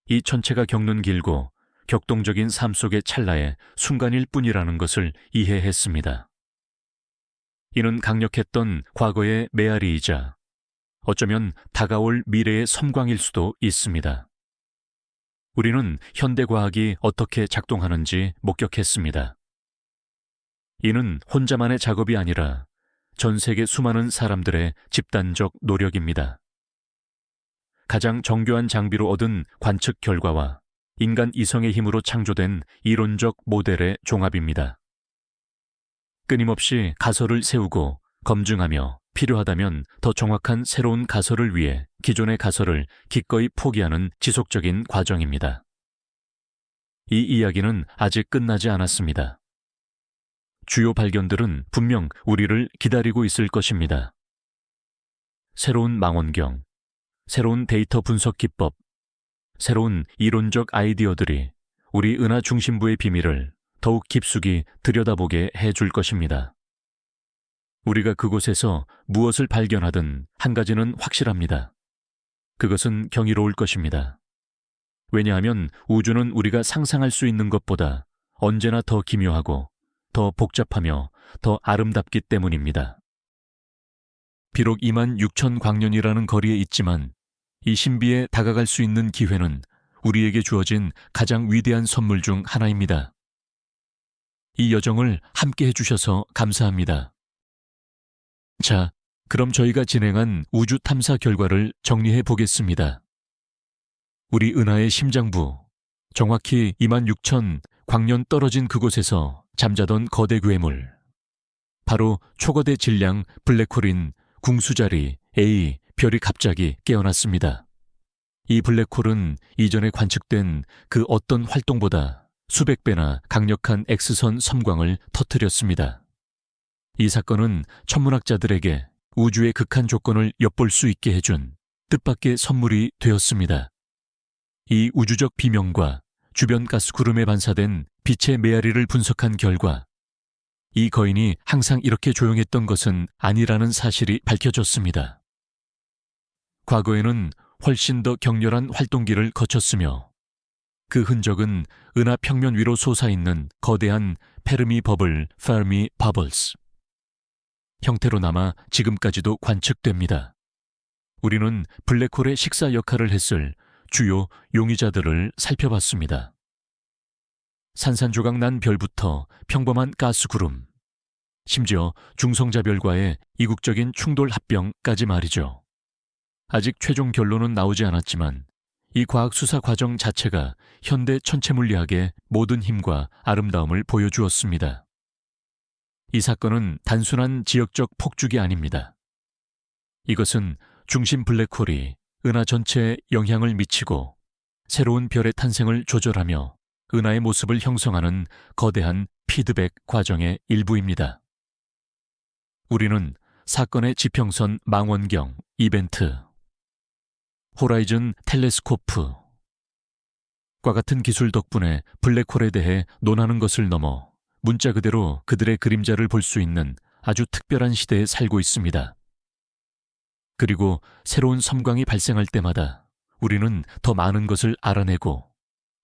이 천체가 겪는 길고 격동적인 삶 속의 찰나의 순간일 뿐이라는 것을 이해했습니다. 이는 강력했던 과거의 메아리이자 어쩌면 다가올 미래의 섬광일 수도 있습니다. 우리는 현대과학이 어떻게 작동하는지 목격했습니다. 이는 혼자만의 작업이 아니라 전 세계 수많은 사람들의 집단적 노력입니다. 가장 정교한 장비로 얻은 관측 결과와 인간 이성의 힘으로 창조된 이론적 모델의 종합입니다. 끊임없이 가설을 세우고 검증하며 필요하다면 더 정확한 새로운 가설을 위해 기존의 가설을 기꺼이 포기하는 지속적인 과정입니다. 이 이야기는 아직 끝나지 않았습니다. 주요 발견들은 분명 우리를 기다리고 있을 것입니다. 새로운 망원경, 새로운 데이터 분석 기법, 새로운 이론적 아이디어들이 우리 은하 중심부의 비밀을 더욱 깊숙이 들여다보게 해줄 것입니다. 우리가 그곳에서 무엇을 발견하든 한 가지는 확실합니다. 그것은 경이로울 것입니다. 왜냐하면 우주는 우리가 상상할 수 있는 것보다 언제나 더 기묘하고 더 복잡하며 더 아름답기 때문입니다. 비록 26,000광년이라는 거리에 있지만 이 신비에 다가갈 수 있는 기회는 우리에게 주어진 가장 위대한 선물 중 하나입니다. 이 여정을 함께 해주셔서 감사합니다. 자, 그럼 저희가 진행한 우주 탐사 결과를 정리해 보겠습니다. 우리 은하의 심장부, 정확히 26,000광년 떨어진 그곳에서 잠자던 거대 괴물, 바로 초거대 질량 블랙홀인 궁수자리 A 별이 갑자기 깨어났습니다. 이 블랙홀은 이전에 관측된 그 어떤 활동보다 수백 배나 강력한 X선 섬광을 터뜨렸습니다. 이 사건은 천문학자들에게 우주의 극한 조건을 엿볼 수 있게 해준 뜻밖의 선물이 되었습니다. 이 우주적 비명과 주변 가스 구름에 반사된 빛의 메아리를 분석한 결과 이 거인이 항상 이렇게 조용했던 것은 아니라는 사실이 밝혀졌습니다. 과거에는 훨씬 더 격렬한 활동기를 거쳤으며 그 흔적은 은하 평면 위로 솟아있는 거대한 페르미 버블, 페르미 버블스 형태로 남아 지금까지도 관측됩니다. 우리는 블랙홀의 식사 역할을 했을 주요 용의자들을 살펴봤습니다. 산산조각 난 별부터 평범한 가스구름, 심지어 중성자별과의 이국적인 충돌 합병까지 말이죠. 아직 최종 결론은 나오지 않았지만 이 과학 수사 과정 자체가 현대 천체물리학의 모든 힘과 아름다움을 보여주었습니다. 이 사건은 단순한 지역적 폭죽이 아닙니다. 이것은 중심 블랙홀이 은하 전체에 영향을 미치고 새로운 별의 탄생을 조절하며 은하의 모습을 형성하는 거대한 피드백 과정의 일부입니다. 우리는 사건의 지평선 망원경 이벤트, 호라이즌 텔레스코프과 같은 기술 덕분에 블랙홀에 대해 논하는 것을 넘어 문자 그대로 그들의 그림자를 볼 수 있는 아주 특별한 시대에 살고 있습니다. 그리고 새로운 섬광이 발생할 때마다 우리는 더 많은 것을 알아내고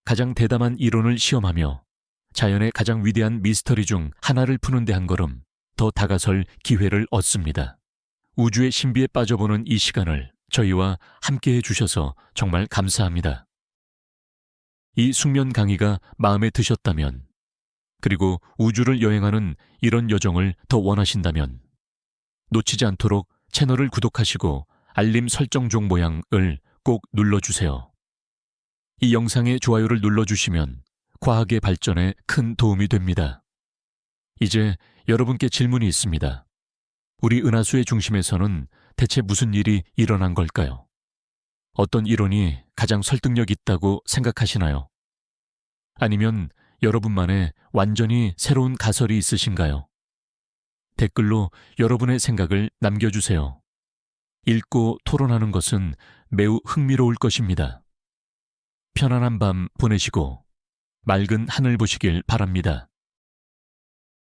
가장 대담한 이론을 시험하며 자연의 가장 위대한 미스터리 중 하나를 푸는 데 한 걸음 더 다가설 기회를 얻습니다. 우주의 신비에 빠져보는 이 시간을 저희와 함께해 주셔서 정말 감사합니다. 이 숙면 강의가 마음에 드셨다면, 그리고 우주를 여행하는 이런 여정을 더 원하신다면 놓치지 않도록 채널을 구독하시고 알림 설정 종 모양을 꼭 눌러주세요. 이 영상에 좋아요를 눌러주시면 과학의 발전에 큰 도움이 됩니다. 이제 여러분께 질문이 있습니다. 우리 은하수의 중심에서는 대체 무슨 일이 일어난 걸까요? 어떤 이론이 가장 설득력 있다고 생각하시나요? 아니면 여러분만의 완전히 새로운 가설이 있으신가요? 댓글로 여러분의 생각을 남겨주세요. 읽고 토론하는 것은 매우 흥미로울 것입니다. 편안한 밤 보내시고 맑은 하늘 보시길 바랍니다.